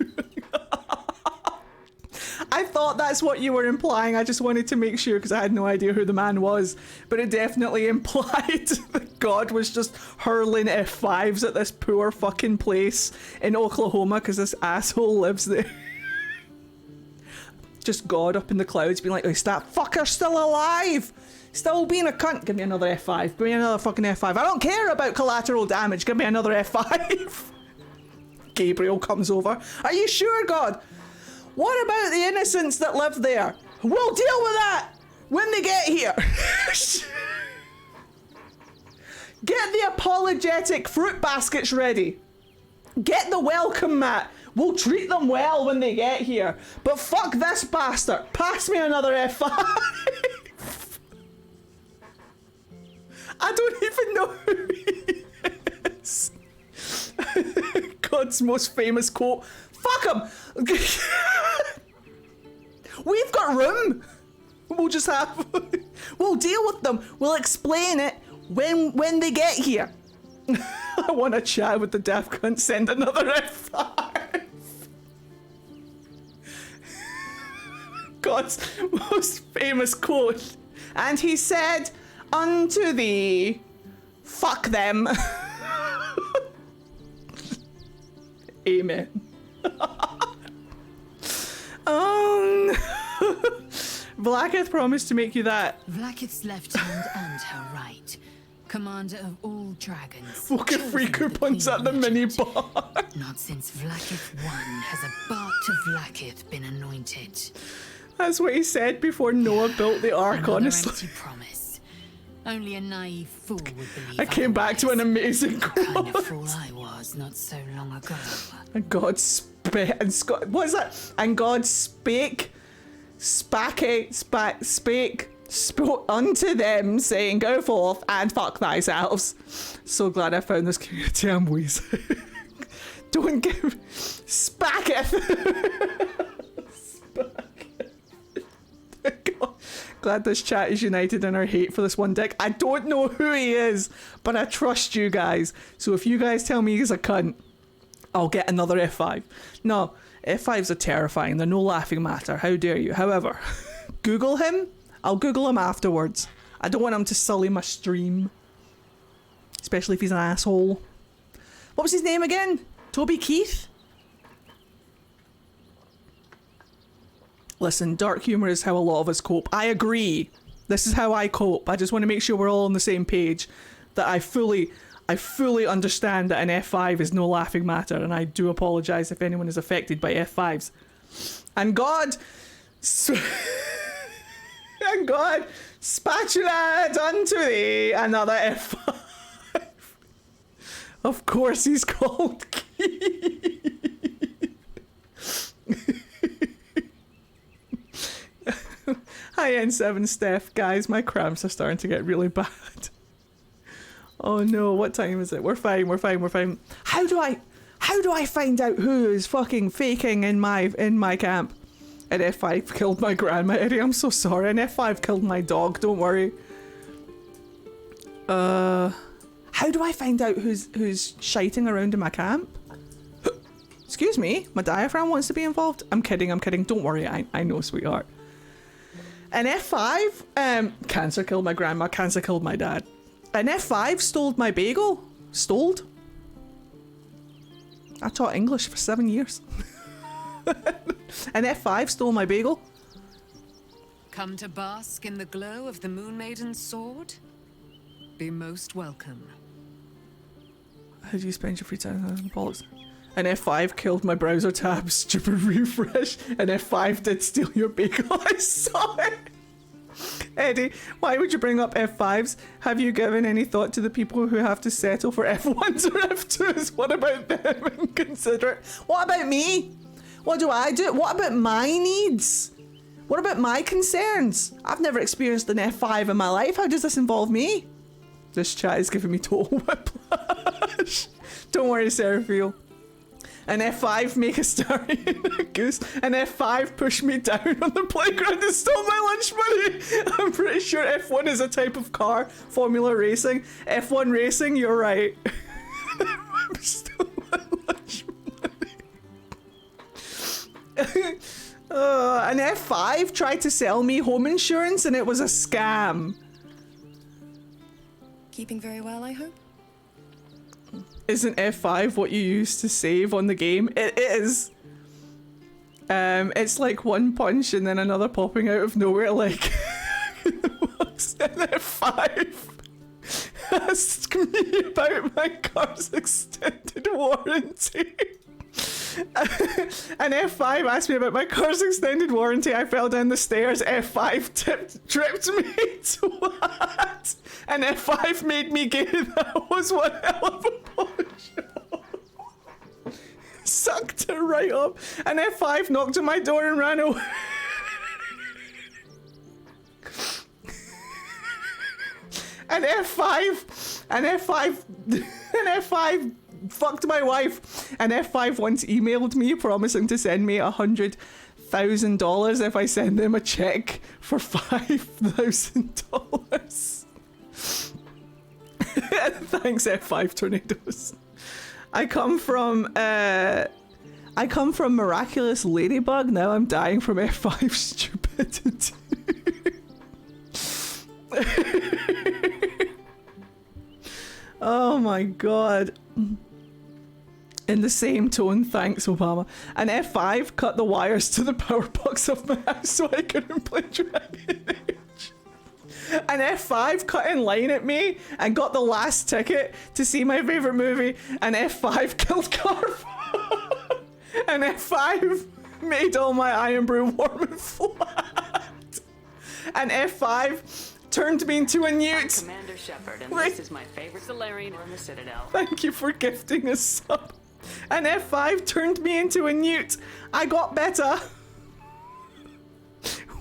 I thought that's what you were implying. I just wanted to make sure because I had no idea who the man was. But it definitely implied that God was just hurling F5s at this poor fucking place in Oklahoma because this asshole lives there. Just God up in the clouds being like, is that fucker still alive? Still being a cunt. Give me another F5. Give me another fucking F5. I don't care about collateral damage. Give me another F5. Gabriel comes over. Are you sure, God? What about the innocents that live there? We'll deal with that when they get here. Get the apologetic fruit baskets ready. Get the welcome mat. We'll treat them well when they get here. But fuck this bastard. Pass me another F5. I don't even know who he is. God's most famous quote. Fuck him. We've got room. We'll just have... We'll deal with them. We'll explain it when they get here. I want to chat with the deaf cunt. Send another F5. God's most famous quote. And he said unto thee, fuck them. Amen. Blacketh promised to make you that. Blacketh's left hand and her right. Commander of all dragons. Fucking free coupons at the mini bar. Not since Vlaakith I has a Bard to Vlaakith been anointed. That's what he said before Noah built the ark, honestly. Empty promise. Only a naive fool would believe. I came back to an amazing quote. Kind of fool I was not so long ago. And God spake, and what is that? And God spake spoke unto them, saying, "Go forth and fuck thyselves." So glad I found this community. I'm wheezing. Don't give spacketh. God. Glad this chat is united in our hate for this one dick. I don't know who he is, but I trust you guys. So if you guys tell me he's a cunt, I'll get another F5. No, F5s are terrifying. They're no laughing matter. How dare you? However, Google him. I'll Google him afterwards. I don't want him to sully my stream. Especially if he's an asshole. What was his name again? Toby Keith? Listen, dark humour is how a lot of us cope. I agree. This is how I cope. I just want to make sure we're all on the same page. That I fully understand that an F5 is no laughing matter, and I do apologise if anyone is affected by F5s. And God... and God spatula unto thee another F5. Of course he's called Keith. Hi N7 Steph. Guys, my cramps are starting to get really bad. Oh no, what time is it? We're fine. How do I find out who is fucking faking in my camp? An F5 killed my grandma, Eddie. I'm so sorry. An F5 killed my dog. Don't worry. How do I find out who's shiting around in my camp? Excuse me, my diaphragm wants to be involved. I'm kidding. Don't worry. I know, sweetheart. An F5, cancer killed my grandma. Cancer killed my dad. An F5 stole my bagel. Stoled. I taught English for 7 years. An F5 stole my bagel. Come to bask in the glow of the Moon Maiden's sword? Be most welcome. How do you spend your free time? Bollocks. An F5 killed my browser tab. Stupid refresh. An F5 did steal your bagel. I saw it. Eddie, why would you bring up F5s? Have you given any thought to the people who have to settle for F1s or F2s? What about them? Inconsiderate. What about me? What do I do? What about my needs? What about my concerns? I've never experienced an F5 in my life. How does this involve me? This chat is giving me total whiplash. Don't worry, Seraphil. An F5 make a star in a goose. An F5 push me down on the playground and stole my lunch money. I'm pretty sure F1 is a type of car. Formula racing. F1 racing, you're right. Stole my lunch money. An F5 tried to sell me home insurance and it was a scam. Keeping very well, I hope? Isn't F5 what you use to save on the game? It is. It's like one punch and then another popping out of nowhere, like an F5 asked me about my car's extended warranty. An F5 asked me about my car's extended warranty. I fell down the stairs. F5 tripped me. What? An F5 made me gay. That was one hell of a poncho. Sucked it right up. An F5 knocked on my door and ran away. An F5 fucked my wife. An F5 once emailed me promising to send me $100,000 if I send them a check for $5,000. Thanks, F5 tornadoes. I come from miraculous ladybug. Now I'm dying from F5 stupidity. Oh my god. In the same tone, thanks Obama. An F5 cut the wires to the power box of my house so I couldn't play Dragon Age. An F5 cut in line at me and got the last ticket to see my favourite movie. An F5 killed Carver. An F5 made all my iron brew warm and flat. An F5 turned me into a newt. Commander Shepard, and Wait. this is my favorite Solarian in the Citadel. Thank you for gifting a sub. An F5 turned me into a newt. I got better.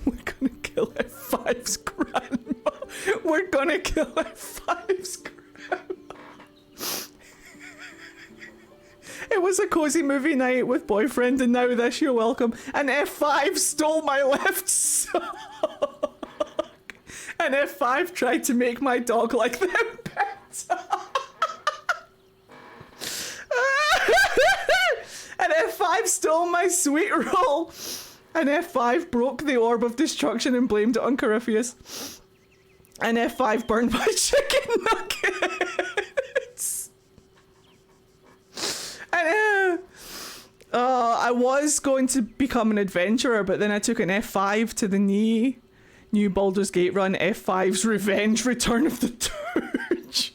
We're gonna kill F5's grandma. We're gonna kill F5's grandma. It was a cozy movie night with boyfriend, and now this, you're welcome. And F5 stole my left sock. And F5 tried to make my dog like them better. And F5 stole my sweet roll. And F5 broke the orb of destruction and blamed it on Corypheus. And F5 burned my chicken nuggets. And I was going to become an adventurer, but then I took an F5 to the knee. New Baldur's Gate run, F5's Revenge, Return of the Dirge.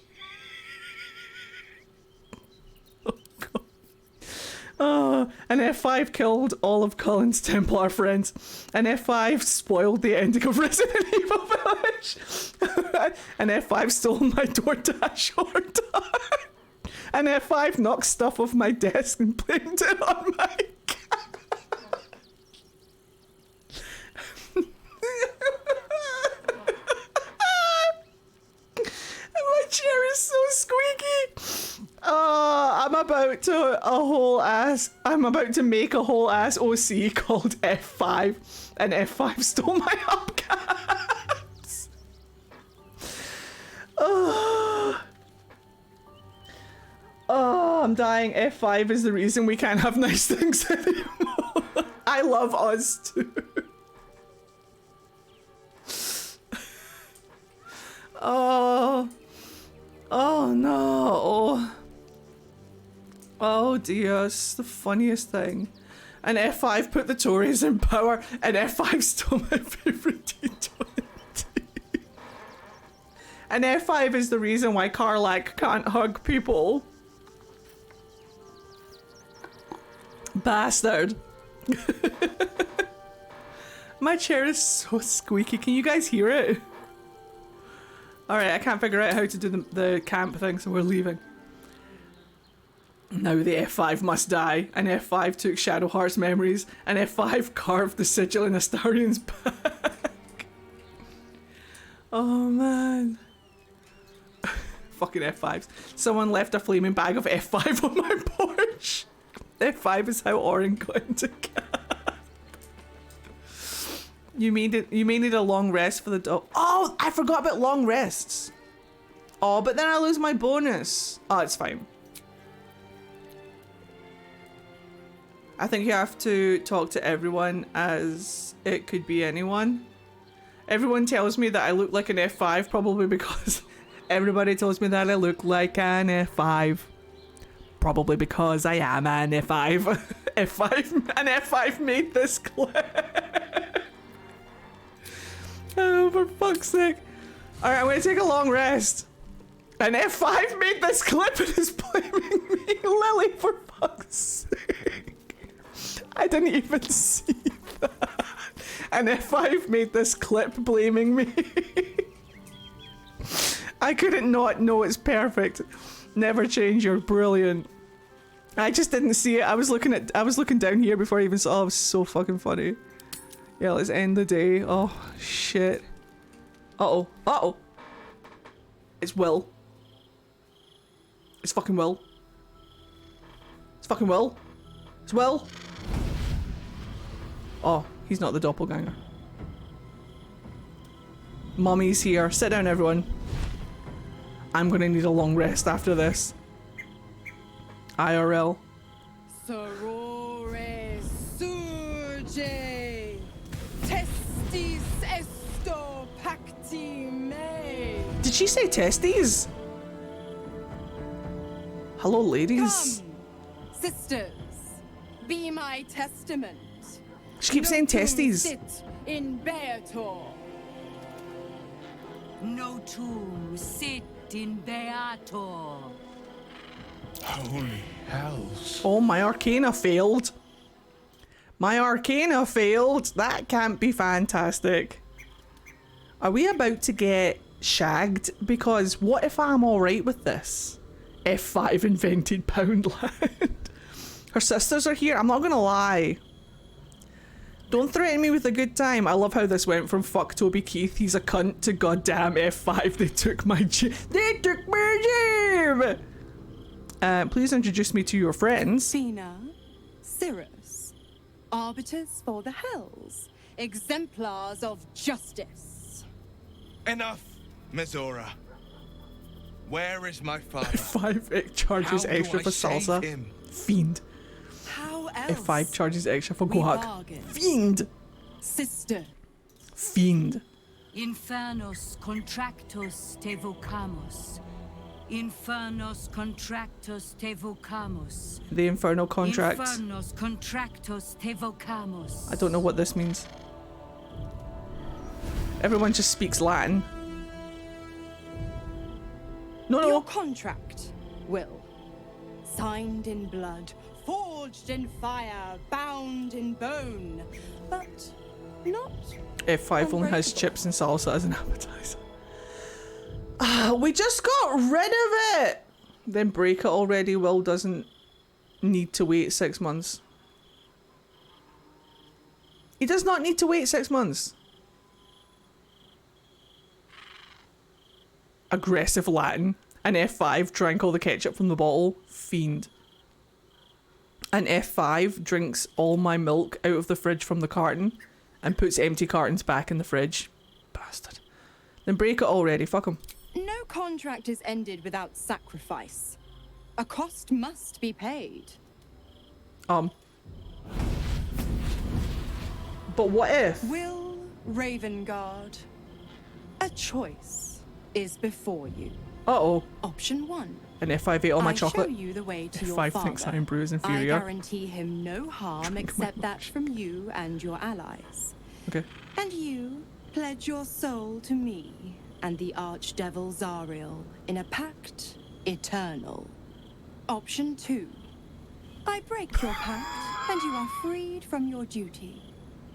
And F5 killed all of Cullen's Templar friends. And F5 spoiled the ending of Resident Evil Village. And F5 stole my DoorDash order. And F5 knocked stuff off my desk and blamed it on my cat. My chair is so squeaky. I'm about to make a whole ass OC called F5, and F5 stole my hubcaps. I'm dying. F5 is the reason we can't have nice things anymore. I love us too. Oh no. Oh dear, it's the funniest thing. And F5 put the Tories in power, and F5 stole my favorite T20. And F5 is the reason why Karlach can't hug people. Bastard. My chair is so squeaky. Can you guys hear it? Alright, I can't figure out how to do the camp thing, so we're leaving. Now the F5 must die, and F5 took Shadow Heart's memories, and F5 carved the sigil in Astarion's back. Oh man. Fucking F5s. Someone left a flaming bag of F5 on my porch. F5 is how Orin got into camp. You may need a long rest for the dog. Oh, I forgot about long rests. Oh, but then I lose my bonus. Oh, it's fine. I think you have to talk to everyone as it could be anyone. Everyone tells me that I look like an F5, probably because everybody tells me that I look like an F5. Probably because I am an F5. An F5 made this clip. Oh, for fuck's sake. Alright, I'm gonna take a long rest. An F5 made this clip and is blaming me. Lily, for fuck's sake. I didn't even see that. An F5 made this clip blaming me. I couldn't not know it's perfect. Never change, you're brilliant. I just didn't see it. I was looking down here before I even saw it. It was so fucking funny. Yeah, let's end the day. Oh, shit. Uh-oh. Uh-oh. It's Will. It's fucking Will. It's fucking Will. It's Will. Oh, he's not the doppelganger. Mummy's here. Sit down, everyone. I'm gonna need a long rest after this. IRL. Sorore surge. Testis esto pacti me. Did she say testes? Hello, ladies. Come, sisters, be my testament. She keeps saying testes. Sit in Beator. Notum sit in Beator. Holy hells. Oh, my arcana failed. My arcana failed. That can't be fantastic. Are we about to get shagged? Because what if I'm alright with this? F5 invented Poundland. Her sisters are here. I'm not gonna lie. Don't threaten me with a good time. I love how this went from fuck Toby Keith, he's a cunt, to goddamn F5, they took my gym. They took my gym! Please introduce me to your friends. Cena, Cirrus, arbiters for the hells, exemplars of justice. Enough, Mizora. Where is my father? F5 charges extra for salsa. Fiend. How else? F5 charges extra for guac. Fiend! Sister. Fiend. Infernos contractos te vocamos. Infernos contractos te vocamos. The infernal contract. Infernos contractos te vocamos. I don't know what this means. Everyone just speaks Latin. No, Your contract, Will. Signed in blood, forged in fire, bound in bone, but not F5 only has chips and salsa as an appetizer. We just got rid of it! Then break it already. Will doesn't need to wait 6 months. He does not need to wait 6 months. Aggressive Latin. An F5 drank all the ketchup from the bottle. Fiend. An F5 drinks all my milk out of the fridge from the carton and puts empty cartons back in the fridge. Bastard. Then break it already. Fuck him. No contract is ended without sacrifice. A cost must be paid. But what if? Will Ravengard, a choice is before you. Uh-oh. Option 1. An F5 ate all my chocolate. I show you the way to your F5 father. thinks Iron Brew is inferior. I guarantee him no harm except that from you and your allies. Okay. And you pledge your soul to me and the Archdevil Zariel in a pact eternal. Option 2. I break your pact and you are freed from your duty.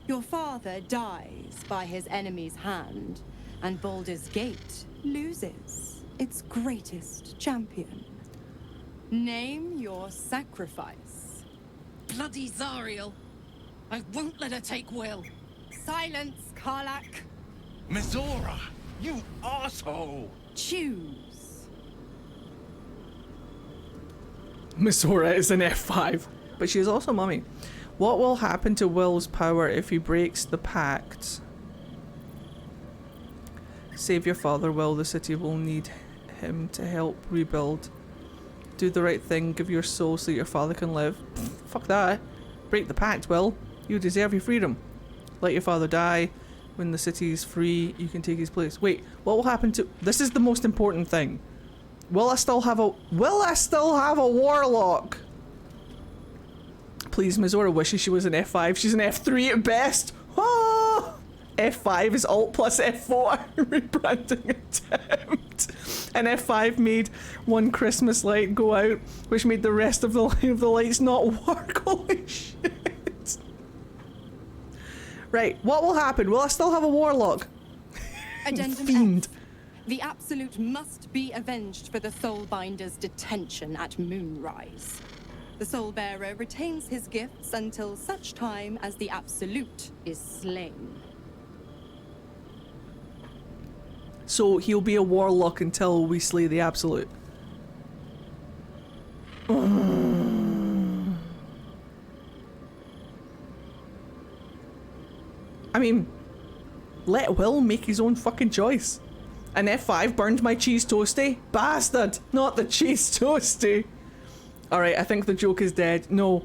Your father dies by his enemy's hand, and Baldur's Gate loses its greatest champion. Name your sacrifice. Bloody Zariel. I won't let her take Will. Silence, Karlak. Mizora, you asshole! Choose. Mizora is an F5, but she is also mummy. What will happen to Will's power if he breaks the pact? Save your father, Will. The city will need him to help rebuild. Do the right thing. Give your soul so your father can live. Fuck that. Break the pact, Will. You deserve your freedom. Let your father die. When the city is free, you can take his place. Wait, what will happen to... This is the most important thing. Will I still have a warlock? Please, Mizora wishes she was an F5. She's an F3 at best. Ah! F5 is Alt plus F4 rebranding attempt. And F5 made one Christmas light go out, which made the rest of the line of the lights not work. Holy shit. Right, what will happen? Will I still have a warlock? Addendum Fiend. F. The Absolute must be avenged for the Soulbinder's detention at Moonrise. The Soulbearer retains his gifts until such time as the Absolute is slain. So he'll be a warlock until we slay the Absolute. I mean, let Will make his own fucking choice. An F5 burned my cheese toasty. Bastard! Not the cheese toasty. Alright, I think the joke is dead. No.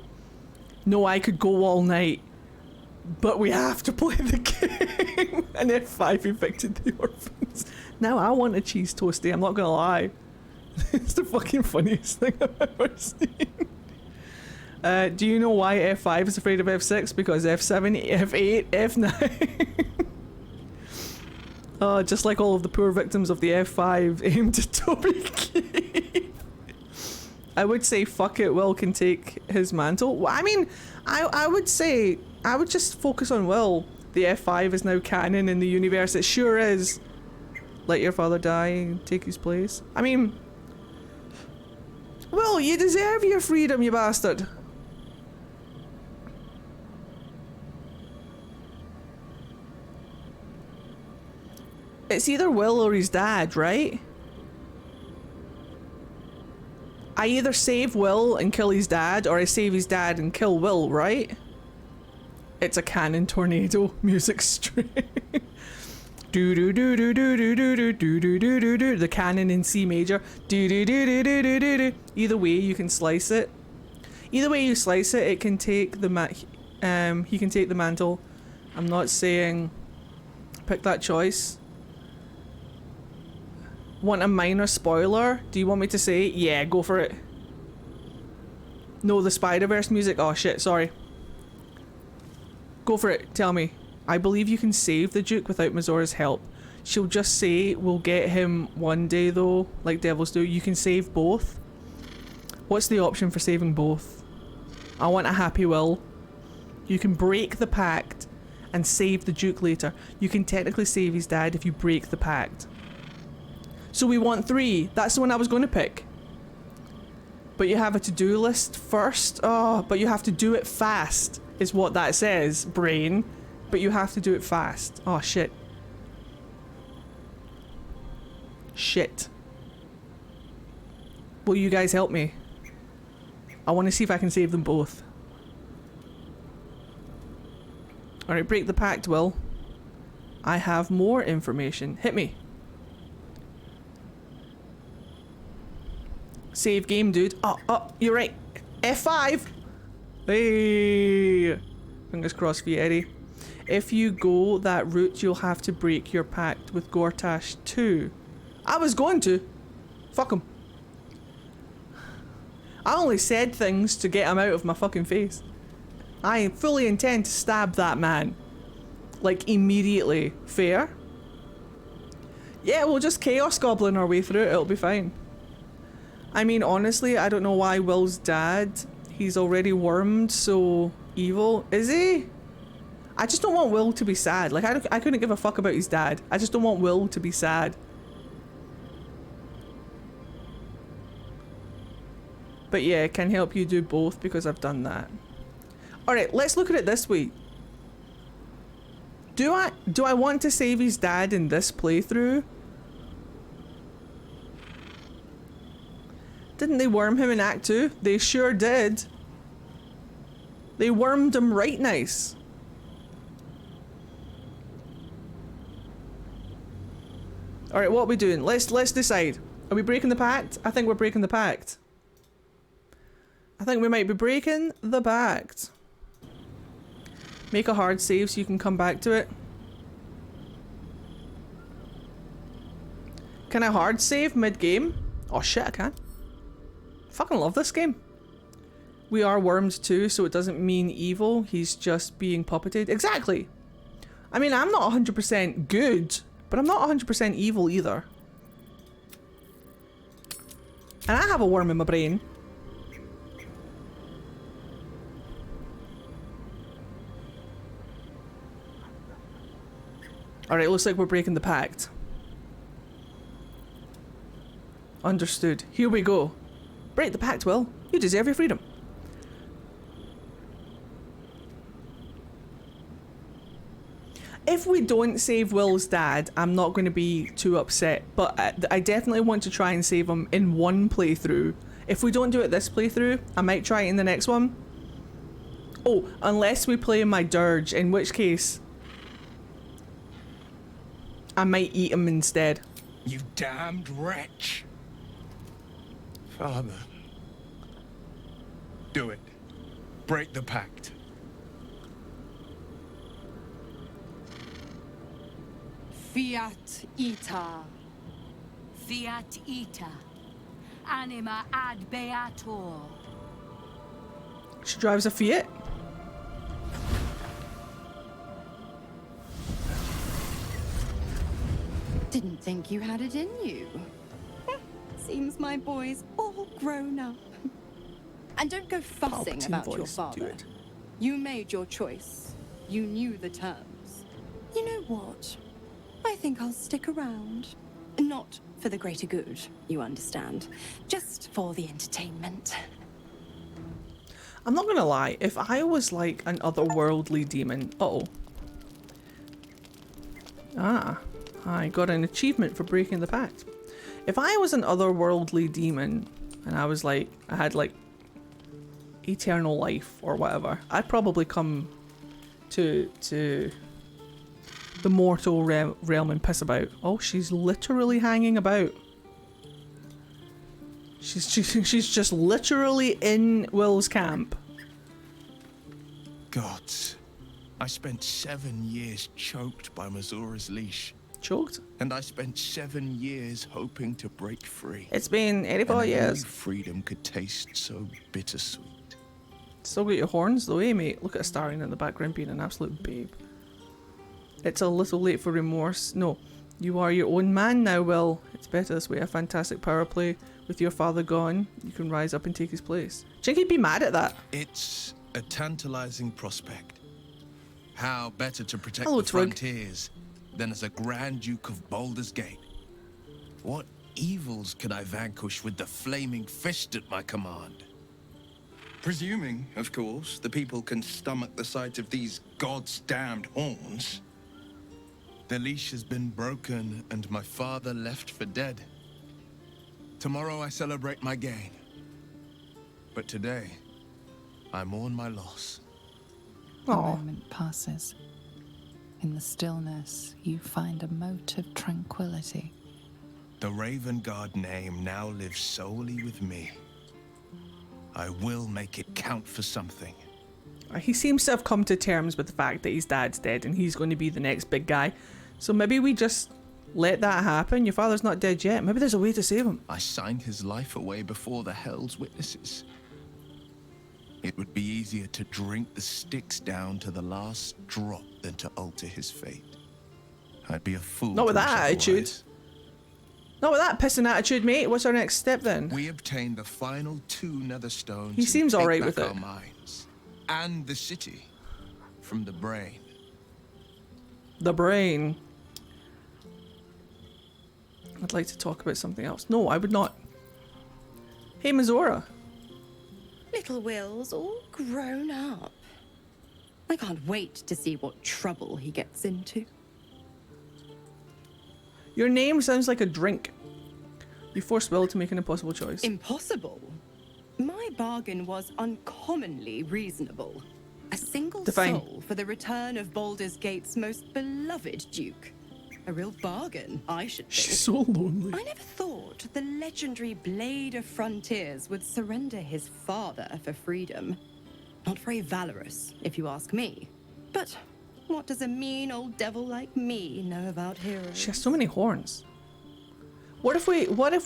No, I could go all night. But we have to play the game. An F5 evicted the orphans. Now I want a cheese toasty, I'm not gonna lie. It's the fucking funniest thing I've ever seen. Do you know why F5 is afraid of F6? Because F7, F8, F9. Oh, just like all of the poor victims of the F5 aimed at Toby Keith. I would say fuck it, Will can take his mantle. I mean, I would say, I would just focus on Will. The F5 is now canon in the universe. It sure is. Let your father die and take his place. I mean... Well, you deserve your freedom, you bastard. It's either Will or his dad, right? I either save Will and kill his dad, or I save his dad and kill Will, right? It's a cannon tornado music string. Do do do do do do do do do do do do do. The cannon in C major. Do do do do do do do do. Either way, you can slice it. Either way you slice it, it can take the he can take the mantle. I'm not saying pick that choice. Want a minor spoiler? Do you want me to say? Yeah, go for it. No, the Spider-Verse music. Oh shit, sorry. Go for it. Tell me. I believe you can save the Duke without Mazora's help. She'll just say we'll get him one day though, like devils do. You can save both. What's the option for saving both? I want a happy Will. You can break the pact and save the Duke later. You can technically save his dad if you break the pact. So we want 3. That's the one I was going to pick. But you have a to-do list first. Oh, but you have to do it fast, is what that says, brain. But you have to do it fast. Oh, shit. Shit. Will you guys help me? I want to see if I can save them both. Alright, break the pact, Will. I have more information. Hit me. Save game, dude. Oh, you're right. F5! Hey! Fingers crossed for you, Eddie. If you go that route, you'll have to break your pact with Gortash too. I was going to. Fuck him. I only said things to get him out of my fucking face. I fully intend to stab that man. Like, immediately. Fair? Yeah, we'll just Chaos Goblin our way through it. It'll be fine. I mean, honestly, I don't know why Will's dad, he's already wormed so evil. Is he? I just don't want Will to be sad. Like, I couldn't give a fuck about his dad. I just don't want Will to be sad. But yeah, it can help you do both because I've done that. Alright, let's look at it this way. Do I want to save his dad in this playthrough? Didn't they worm him in Act 2? They sure did. They wormed him right nice. Alright, what are we doing? Let's decide. Are we breaking the pact? I think we're breaking the pact. I think we might be breaking the pact. Make a hard save so you can come back to it. Can I hard save mid-game? Oh shit, I can. Fucking love this game. We are wormed too, so it doesn't mean evil. He's just being puppeted. Exactly. I mean, I'm not 100% good, but I'm not 100% evil either. And I have a worm in my brain. Alright, looks like we're breaking the pact. Understood. Here we go. Break the pact, Will. You deserve your freedom. If we don't save Will's dad, I'm not going to be too upset, but I definitely want to try and save him in one playthrough. If we don't do it this playthrough, I might try it in the next one. Oh, unless we play my dirge, in which case I might eat him instead. You damned wretch. Father. Do it. Break the pact. Fiat ita. Fiat ita. Anima ad beator. She drives a Fiat. Didn't think you had it in you. Seems my boy's all grown up. And don't go fussing Palpatine about your voice, father. dude. You made your choice. You knew the terms. You know what? I think I'll stick around. Not for the greater good, you understand. Just for the entertainment. I'm not gonna lie, if I was like an otherworldly demon... Uh-oh. Ah, I got an achievement for breaking the pact. If I was an otherworldly demon, and I was like, I had like eternal life or whatever, I'd probably come to the mortal realm and piss about. Oh, she's literally hanging about. She's just literally in Will's camp. Gods, I spent 7 years choked by Missoura's leash. Choked? And I spent 7 years hoping to break free. It's been 84 years. Freedom could taste so bittersweet. Still got your horns though, eh, mate? Look at Astarion in the background being an absolute babe. It's a little late for remorse. No, you are your own man now, Will. It's better this way. A fantastic power play. With your father gone, you can rise up and take his place. Do you think he'd be mad at that? It's a tantalizing prospect. How better to protect Hello, the Twig. frontiers than as a Grand Duke of Baldur's Gate? What evils could I vanquish with the flaming fist at my command? Presuming, of course, the people can stomach the sight of these God's damned horns. The leash has been broken and my father left for dead. Tomorrow I celebrate my gain. But today, I mourn my loss. The moment passes. In the stillness, you find a mote of tranquility. The Raven Guard name now lives solely with me. I will make it count for something. He seems to have come to terms with the fact that his dad's dead and he's going to be the next big guy. So maybe we just let that happen. Your father's not dead yet. Maybe there's a way to save him. I signed his life away before the Hell's witnesses. It would be easier to drink the sticks down to the last drop than to alter his fate. I'd be a fool. Not with to that wish attitude. otherwise. Not with that pissing attitude, mate. What's our next step then? We obtained the final 2 nether stones. He seems and alright take with back it. our minds and the city from the brain. The brain. I'd like to talk about something else. No, I would not. Hey, Missoura. Little Will's all grown up. I can't wait to see what trouble he gets into. Your name sounds like a drink. You forced Will to make an impossible choice. Impossible? My bargain was uncommonly reasonable. A single Define. soul for the return of Baldur's Gate's most beloved Duke. A real bargain, I should think. She's so lonely. I never thought the legendary Blade of Frontiers would surrender his father for freedom. Not very valorous, if you ask me. But what does a mean old devil like me know about heroes? She has so many horns. What if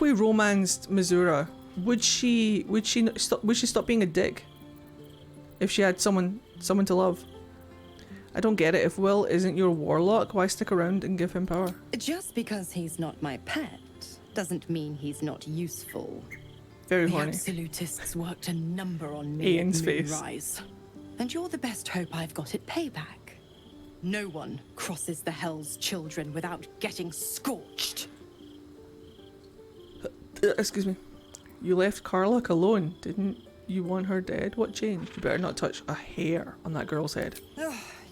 we romanced Missoura? Would she stop being a dick? If she had someone to love? I don't get it. If Will isn't your warlock, why stick around and give him power? Just because he's not my pet doesn't mean he's not useful. Very the horny. Absolutists worked a number on me Ian's at face. Moonrise. And you're the best hope I've got at payback. No one crosses the Hell's Children without getting scorched. Excuse me. You left Karlach alone, didn't you want her dead? What changed? You better not touch a hair on that girl's head.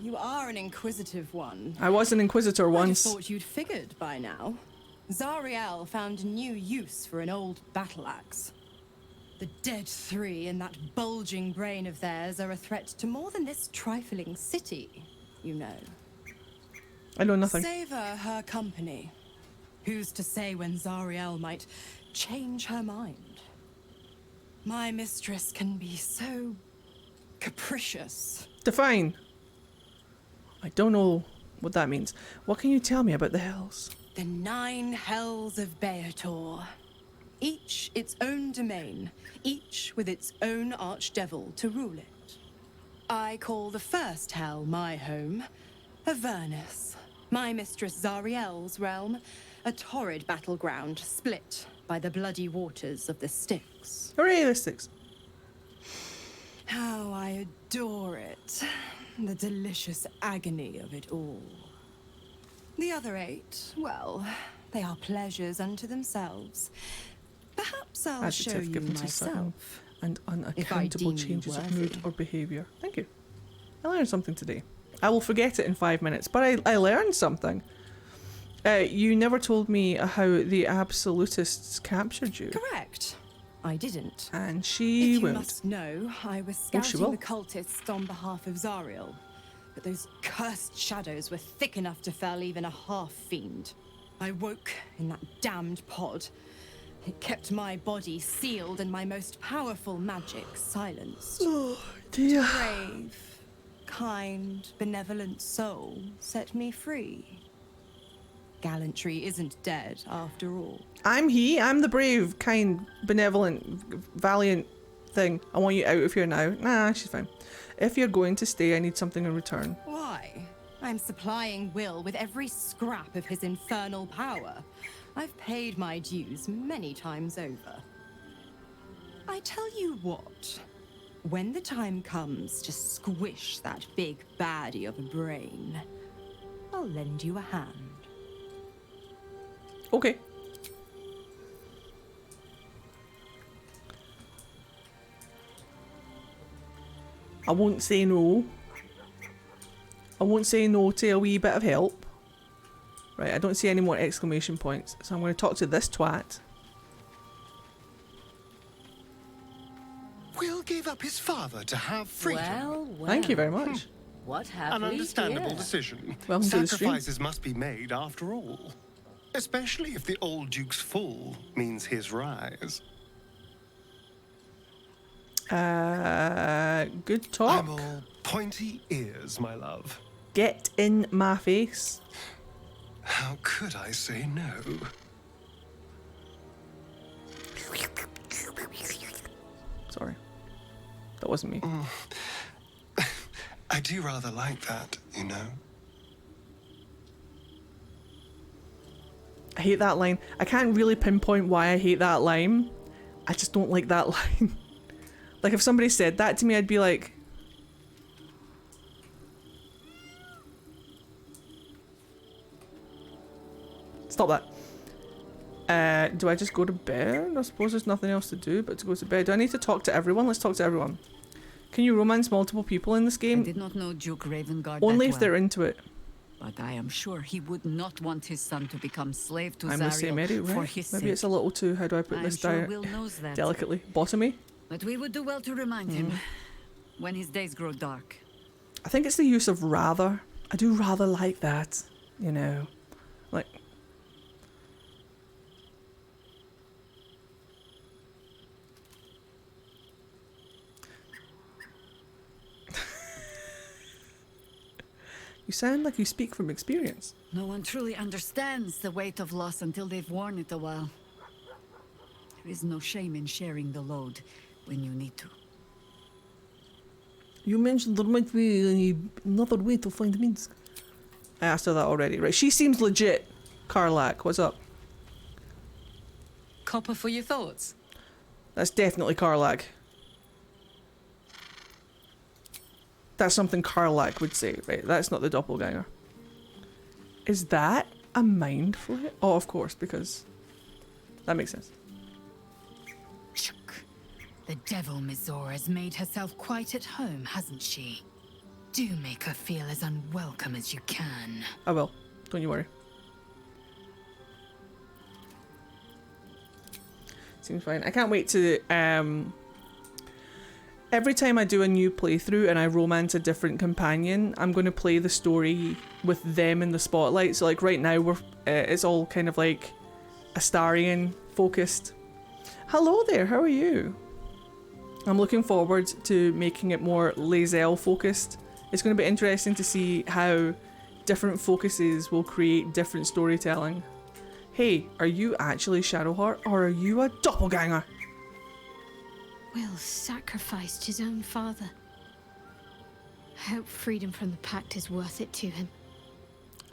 You are an inquisitive one. I was an inquisitor I once. thought you'd figured by now. Zariel found new use for an old battle axe. The dead 3 in that bulging brain of theirs are a threat to more than this trifling city, you know. I know nothing. Savor her company. Who's to say when Zariel might change her mind? My mistress can be so capricious. Define. I don't know what that means. What can you tell me about the Hells? The 9 Hells of Beator. Each its own domain, each with its own archdevil to rule it. I call the first Hell my home, Avernus. My mistress Zariel's realm, a torrid battleground split by the bloody waters of the Styx. Hooray, the Styx. How I adore it. The delicious agony of it all. The other 8, well, they are pleasures unto themselves. Perhaps I'll show Adjective you given to sudden myself. and if I unaccountable deem you changes of mood worthy. or behaviour. Thank you. I learned something today. I will forget it in 5 minutes, but I learned something. You never told me how the absolutists captured you. Correct. I didn't. And she If you won't. must know, I was Oh, she scouting will. the cultists on behalf of Zariel. But those cursed shadows were thick enough to fell even a half-fiend. I woke in that damned pod. It kept my body sealed and my most powerful magic silenced. Oh, dear. Brave, kind, benevolent soul set me free. Gallantry isn't dead after all. I'm he. I'm the brave, kind, benevolent, valiant thing. I want you out of here now. Nah, she's fine. If you're going to stay, I need something in return. Why? I'm supplying Will with every scrap of his infernal power. I've paid my dues many times over. I tell you what, when the time comes to squish that big baddie of a brain, I'll lend you a hand. Okay. I won't say no. I won't say no to a wee bit of help. Right, I don't see any more exclamation points, so I'm going to talk to this twat. Will gave up his father to have freedom. Well, Thank you very much. What have An we understandable here? decision. Welcome to the stream. Sacrifices must be made after all. Especially if the old Duke's fall means his rise. Good talk. I'm all pointy ears, my love. Get in my face. How could I say no? Sorry. That wasn't me. I do rather like that, you know. I hate that line. I can't really pinpoint why I hate that line. I just don't like that line. Like if somebody said that to me, I'd be like... Stop that. Do I just go to bed? I suppose there's nothing else to do but to go to bed. Do I need to talk to everyone? Let's talk to everyone. Can you romance multiple people in this game? I did not know Duke Ravengard Only that if they're well, into it. but I am sure he would not want his son to become slave to I'm the same, Eddie, Zariel for right? his Maybe sake. it's a little too, how do I put I'm this sure Will knows that. delicately? Bottomy? But we would do well to remind him when his days grow dark. I think it's the use of rather. I do rather like that, you know. Like... You sound like you speak from experience. No one truly understands the weight of loss until they've worn it a while. There is no shame in sharing the load when you need to. You mentioned there might be another way to find Minsk. I asked her that already. Right, she seems legit. Karlak, what's up? Copper for your thoughts. That's definitely Karlak. That's something Karlak would say, right? That's not the doppelganger. Is that a mind flare? Oh, of course, because that makes sense. The devil Mizora has made herself quite at home, hasn't she? Do make her feel as unwelcome as you can. I will. Don't you worry. Seems fine. I can't wait to every time I do a new playthrough and I romance a different companion, I'm going to play the story with them in the spotlight. So like right now we're it's all kind of like Astarian focused. Hello there, how are you? I'm looking forward to making it more Lae'zel focused. It's going to be interesting to see how different focuses will create different storytelling. Hey, are you actually Shadowheart or are you a doppelganger? Will sacrificed his own father. I hope freedom from the pact is worth it to him.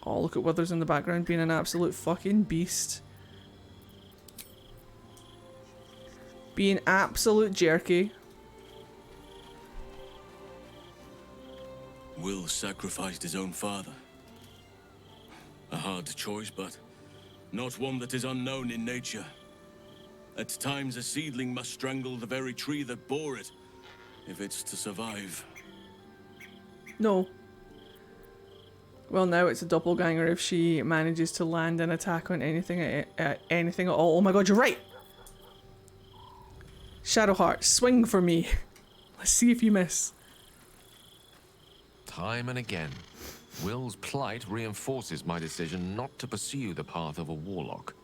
Oh, look at Withers in the background being an absolute fucking beast. Being absolute jerky. Will sacrificed his own father. A hard choice, but not one that is unknown in nature. At times, a seedling must strangle the very tree that bore it, if it's to survive. No. Well, now it's a doppelganger if she manages to land an attack on anything at all. Oh my god, you're right! Shadowheart, swing for me. Let's see if you miss. Time and again, Will's plight reinforces my decision not to pursue the path of a warlock.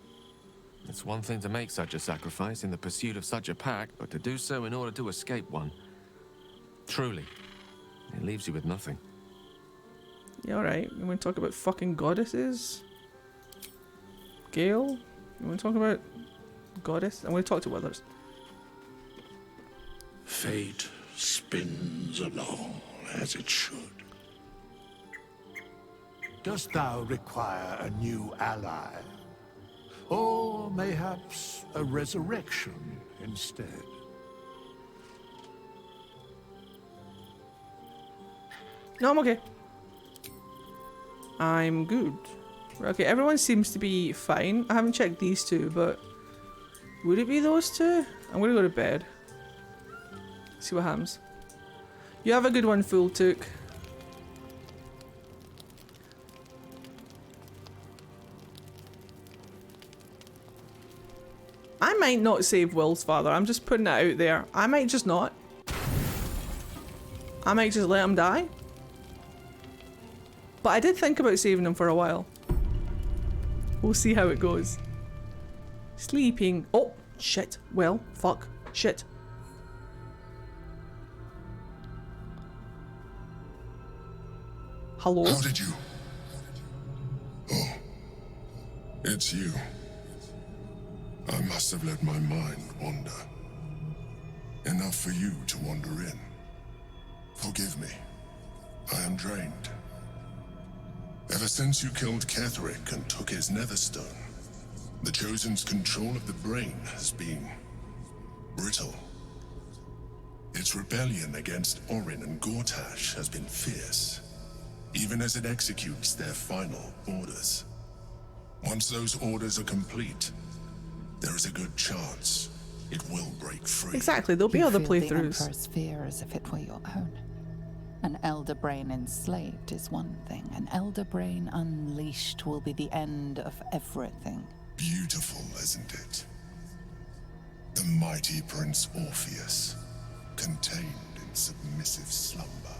It's one thing to make such a sacrifice in the pursuit of such a pack, but to do so in order to escape one. Truly, it leaves you with nothing. Yeah, alright. You want to talk about fucking goddesses? Gale? You want to talk about goddess? I'm going to talk to others. Fate spins along as it should. Dost thou require a new ally? Or mayhaps a resurrection instead? No, I'm okay. I'm good. Okay, everyone seems to be fine. I haven't checked these two, but would it be those two? I'm gonna go to bed. See what happens. You have a good one, Fool Took. I might not save Will's father. I'm just putting it out there. I might just not. I might just let him die. But I did think about saving him for a while. We'll see how it goes. Sleeping. Oh, shit. Well, fuck. Shit. Hello? How did you? Oh, it's you. I must have let my mind wander. Enough for you to wander in. Forgive me. I am drained. Ever since you killed Ketheric and took his netherstone, the Chosen's control of the brain has been brittle. Its rebellion against Orin and Gortash has been fierce, even as it executes their final orders. Once those orders are complete, there is a good chance it will break free. Exactly, there'll be other playthroughs. The Emperor's fear as if it were your own. An elder brain enslaved is one thing. An elder brain unleashed will be the end of everything. Beautiful, isn't it? The mighty Prince Orpheus, contained in submissive slumber.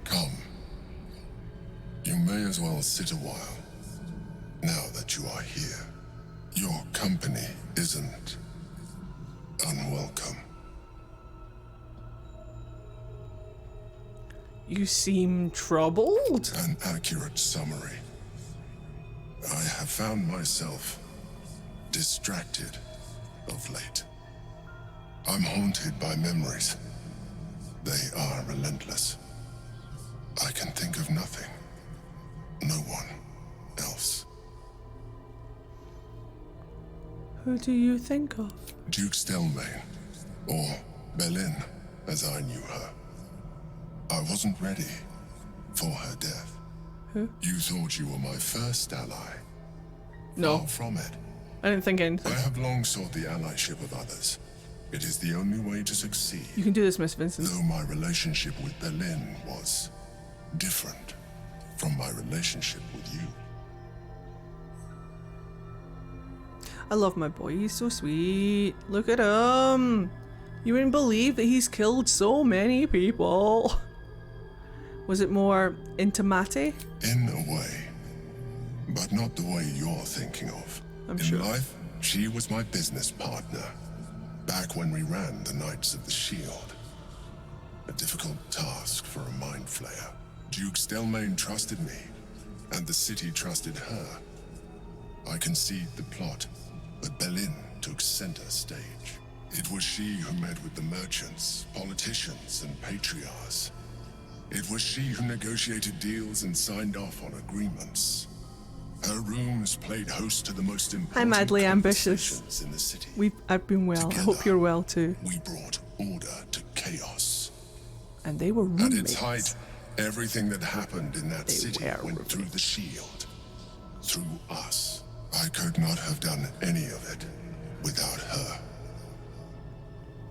Come. You may as well sit a while, now that you are here. Your company isn't unwelcome. You seem troubled? An accurate summary. I have found myself distracted of late. I'm haunted by memories. They are relentless. I can think of nothing. No one else. Who do you think of? Duke Stelmane, or Belin, as I knew her. I wasn't ready for her death. Who? You thought you were my first ally. No. Far from it. I didn't think anything. I have long sought the allyship of others. It is the only way to succeed. You can do this, Miss Vincent. Though my relationship with Belin was different from my relationship with you. I love my boy, he's so sweet. Look at him. You wouldn't believe that he's killed so many people. Was it more intimate? In a way, but not the way you're thinking of. I'm In sure. life, she was my business partner, back when we ran the Knights of the Shield. A difficult task for a mind flayer. Duke Stelmane trusted me, and the city trusted her. I conceived the plot, but Belin took center stage. It was she who met with the merchants, politicians, and patriarchs. It was she who negotiated deals and signed off on agreements. Her rooms played host to the most important I'm madly ambitious. conversations in the city. I've been well. I hope you're well too. We brought order to chaos. And they were At roommates. its height, Everything that happened in that city went through the shield. Through us. I could not have done any of it without her.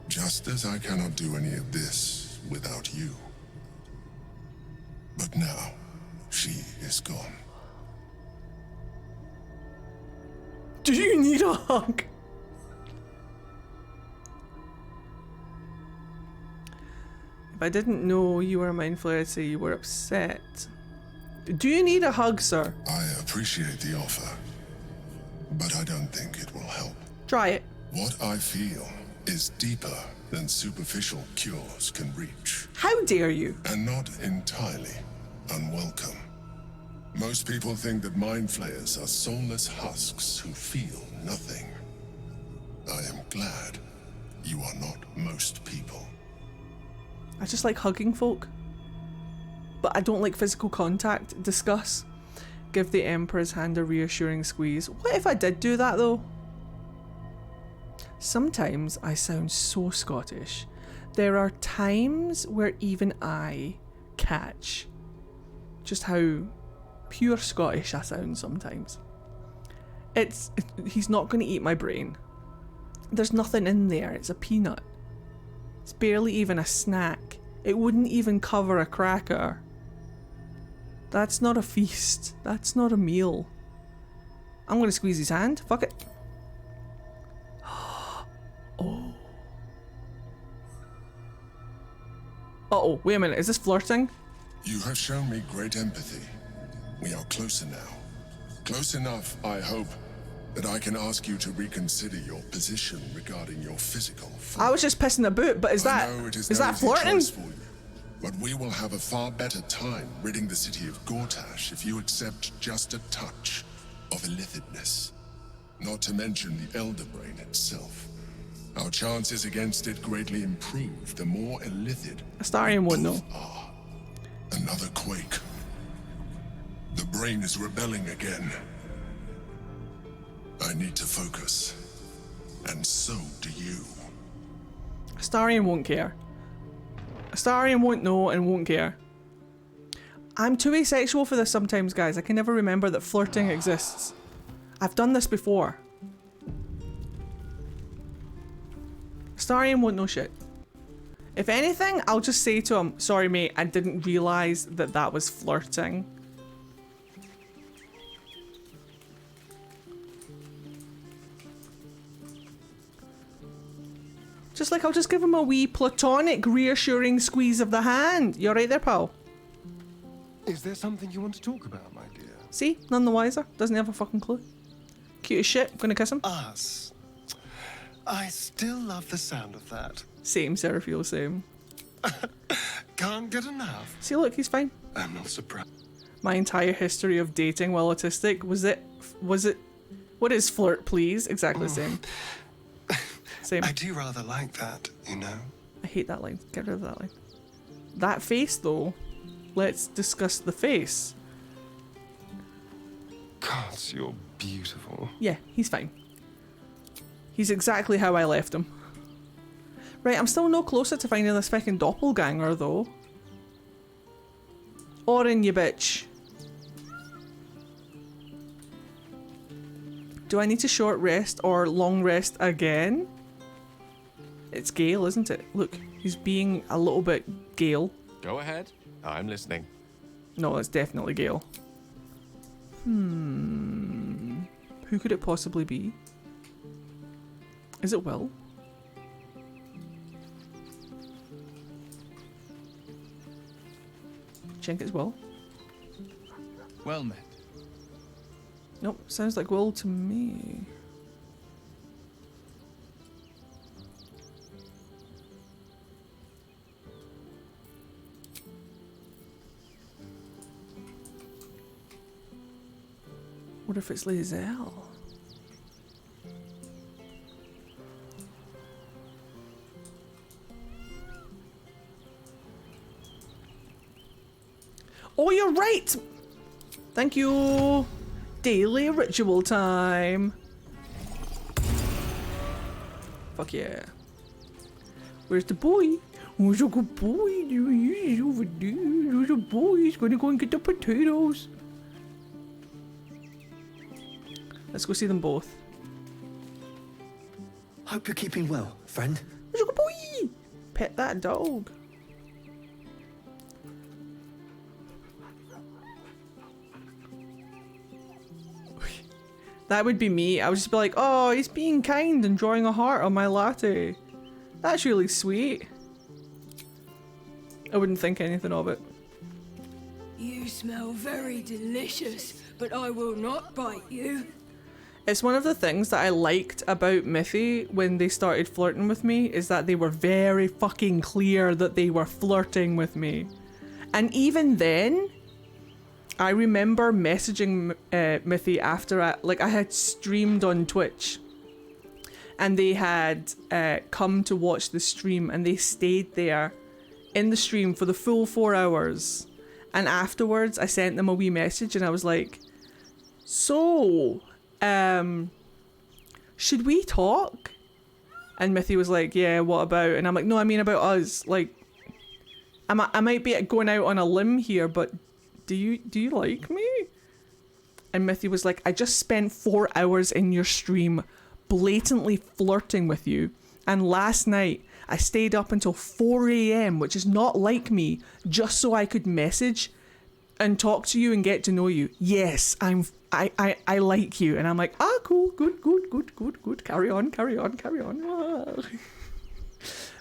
Just as I cannot do any of this without you. But now, she is gone. Do you need a hug? If I didn't know you were a mind flayer, I'd say you were upset. Do you need a hug, sir? I appreciate the offer, but I don't think it will help. Try it. What I feel is deeper than superficial cures can reach. How dare you? And not entirely unwelcome. Most people think that mind flayers are soulless husks who feel nothing. I am glad you are not most people. I just like hugging folk. But I don't like physical contact. Discuss. Give the Emperor's hand a reassuring squeeze. What if I did do that though? Sometimes I sound so Scottish. There are times where even I catch just how pure Scottish I sound sometimes. He's not going to eat my brain. There's nothing in there. It's a peanut. It's barely even a snack. It wouldn't even cover a cracker. That's not a feast. That's not a meal. I'm going to squeeze his hand. Fuck it. Oh. Uh-oh, wait a minute. Is this flirting? You have shown me great empathy. We are closer now. Close enough, I hope, that I can ask you to reconsider your position regarding your physical form. I was just pissing about, but is that flirting? For you, but we will have a far better time ridding the city of Gortash if you accept just a touch of illithidness. Not to mention the Elder Brain itself. Our chances against it greatly improve the more illithid Astarion wouldn't know. Another quake. The brain is rebelling again. I need to focus. And so do you. Astarion won't care. Astarion won't know and won't care. I'm too asexual for this sometimes, guys. I can never remember that flirting exists. I've done this before. Astarion won't know shit. If anything, I'll just say to him, sorry mate, I didn't realise that that was flirting. Just like I'll just give him a wee platonic reassuring squeeze of the hand. You alright there, pal? Is there something you want to talk about, my dear? See? None the wiser. Doesn't have a fucking clue. Cute as shit. Gonna kiss him. Us. I still love the sound of that. Same, Seraphiel, same. Can't get enough. See, look, he's fine. I'm not surprised. My entire history of dating while autistic, was it, what is flirt, please? Exactly the same. Same. I do rather like that, you know? I hate that line. Get rid of that line. That face, though. Let's discuss the face. God, you're beautiful. Yeah, he's fine. He's exactly how I left him. Right, I'm still no closer to finding this fucking doppelganger, though. Orin, you bitch. Do I need to short rest or long rest again? It's Gale, isn't it? Look, he's being a little bit Gale. Go ahead. I'm listening. No, it's definitely Gale. Who could it possibly be? Is it Will? Think it's Will? Well met. Nope, sounds like Will to me. What if it's Lizelle? Oh, you're right! Thank you! Daily ritual time! Fuck yeah. Where's the boy? Where's a good boy? He's over there. There's a boy. He's gonna go and get the potatoes. Let's go see them both. Hope you're keeping well, friend. Where's a good boy? Pet that dog. That would be me. I would just be like, oh, he's being kind and drawing a heart on my latte. That's really sweet. I wouldn't think anything of it. You smell very delicious, but I will not bite you. It's one of the things that I liked about Mithy when they started flirting with me, is that they were very fucking clear that they were flirting with me. And even then, I remember messaging Mithy after I had streamed on Twitch. And they had come to watch the stream, and they stayed there in the stream for the full 4 hours. And afterwards, I sent them a wee message and I was like, so, should we talk? And Mithy was like, yeah, what about? And I'm like, no, I mean about us. Like, I might be going out on a limb here, but do you like me? And Mithy was like, I just spent 4 hours in your stream blatantly flirting with you. And last night, I stayed up until 4 AM, which is not like me, just so I could message and talk to you and get to know you. Yes, I like you. And I'm like, ah, cool, good. Carry on.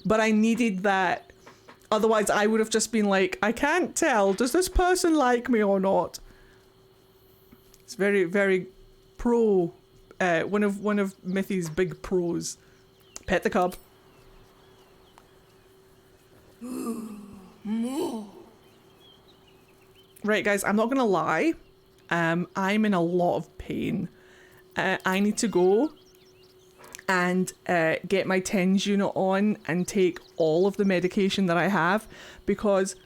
But I needed that. Otherwise, I would have just been like, I can't tell. Does this person like me or not? It's very, very pro. One of Mithy's big pros. Pet the cub. More. Right, guys, I'm not gonna lie. I'm in a lot of pain. I need to go and get my TENS unit on and take all of the medication that I have, because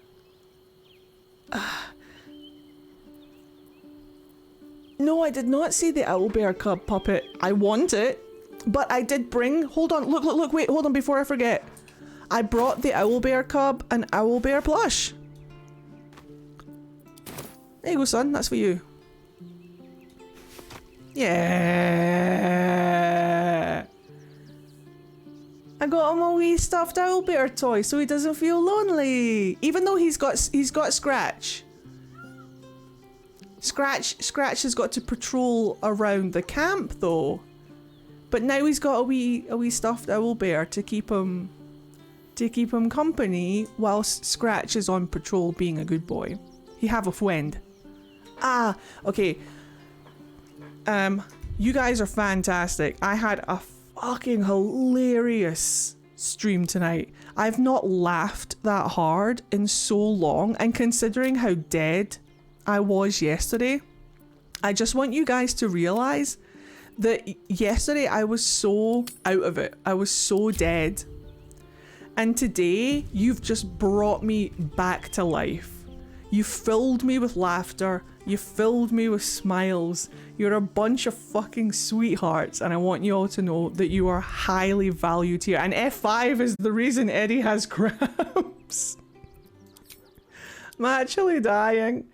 no, I did not see the owlbear cub puppet. I want it, but I did bring, hold on, look, wait, hold on before I forget. I brought the owlbear cub an owlbear plush. There you go, son, that's for you. Yeah. I got him a wee stuffed owlbear toy so he doesn't feel lonely. Even though he's got Scratch. Scratch has got to patrol around the camp though. But now he's got a wee stuffed owlbear to keep him company whilst Scratch is on patrol being a good boy. He have a friend. Ah, okay. You guys are fantastic. I had a fucking hilarious stream tonight. I've not laughed that hard in so long, and considering how dead I was yesterday, I just want you guys to realize that yesterday I was so out of it. I was so dead. And today, you've just brought me back to life. You filled me with laughter. You filled me with smiles. You're a bunch of fucking sweethearts, and I want you all to know that you are highly valued here. And F5 is the reason Eddie has cramps. I'm actually dying.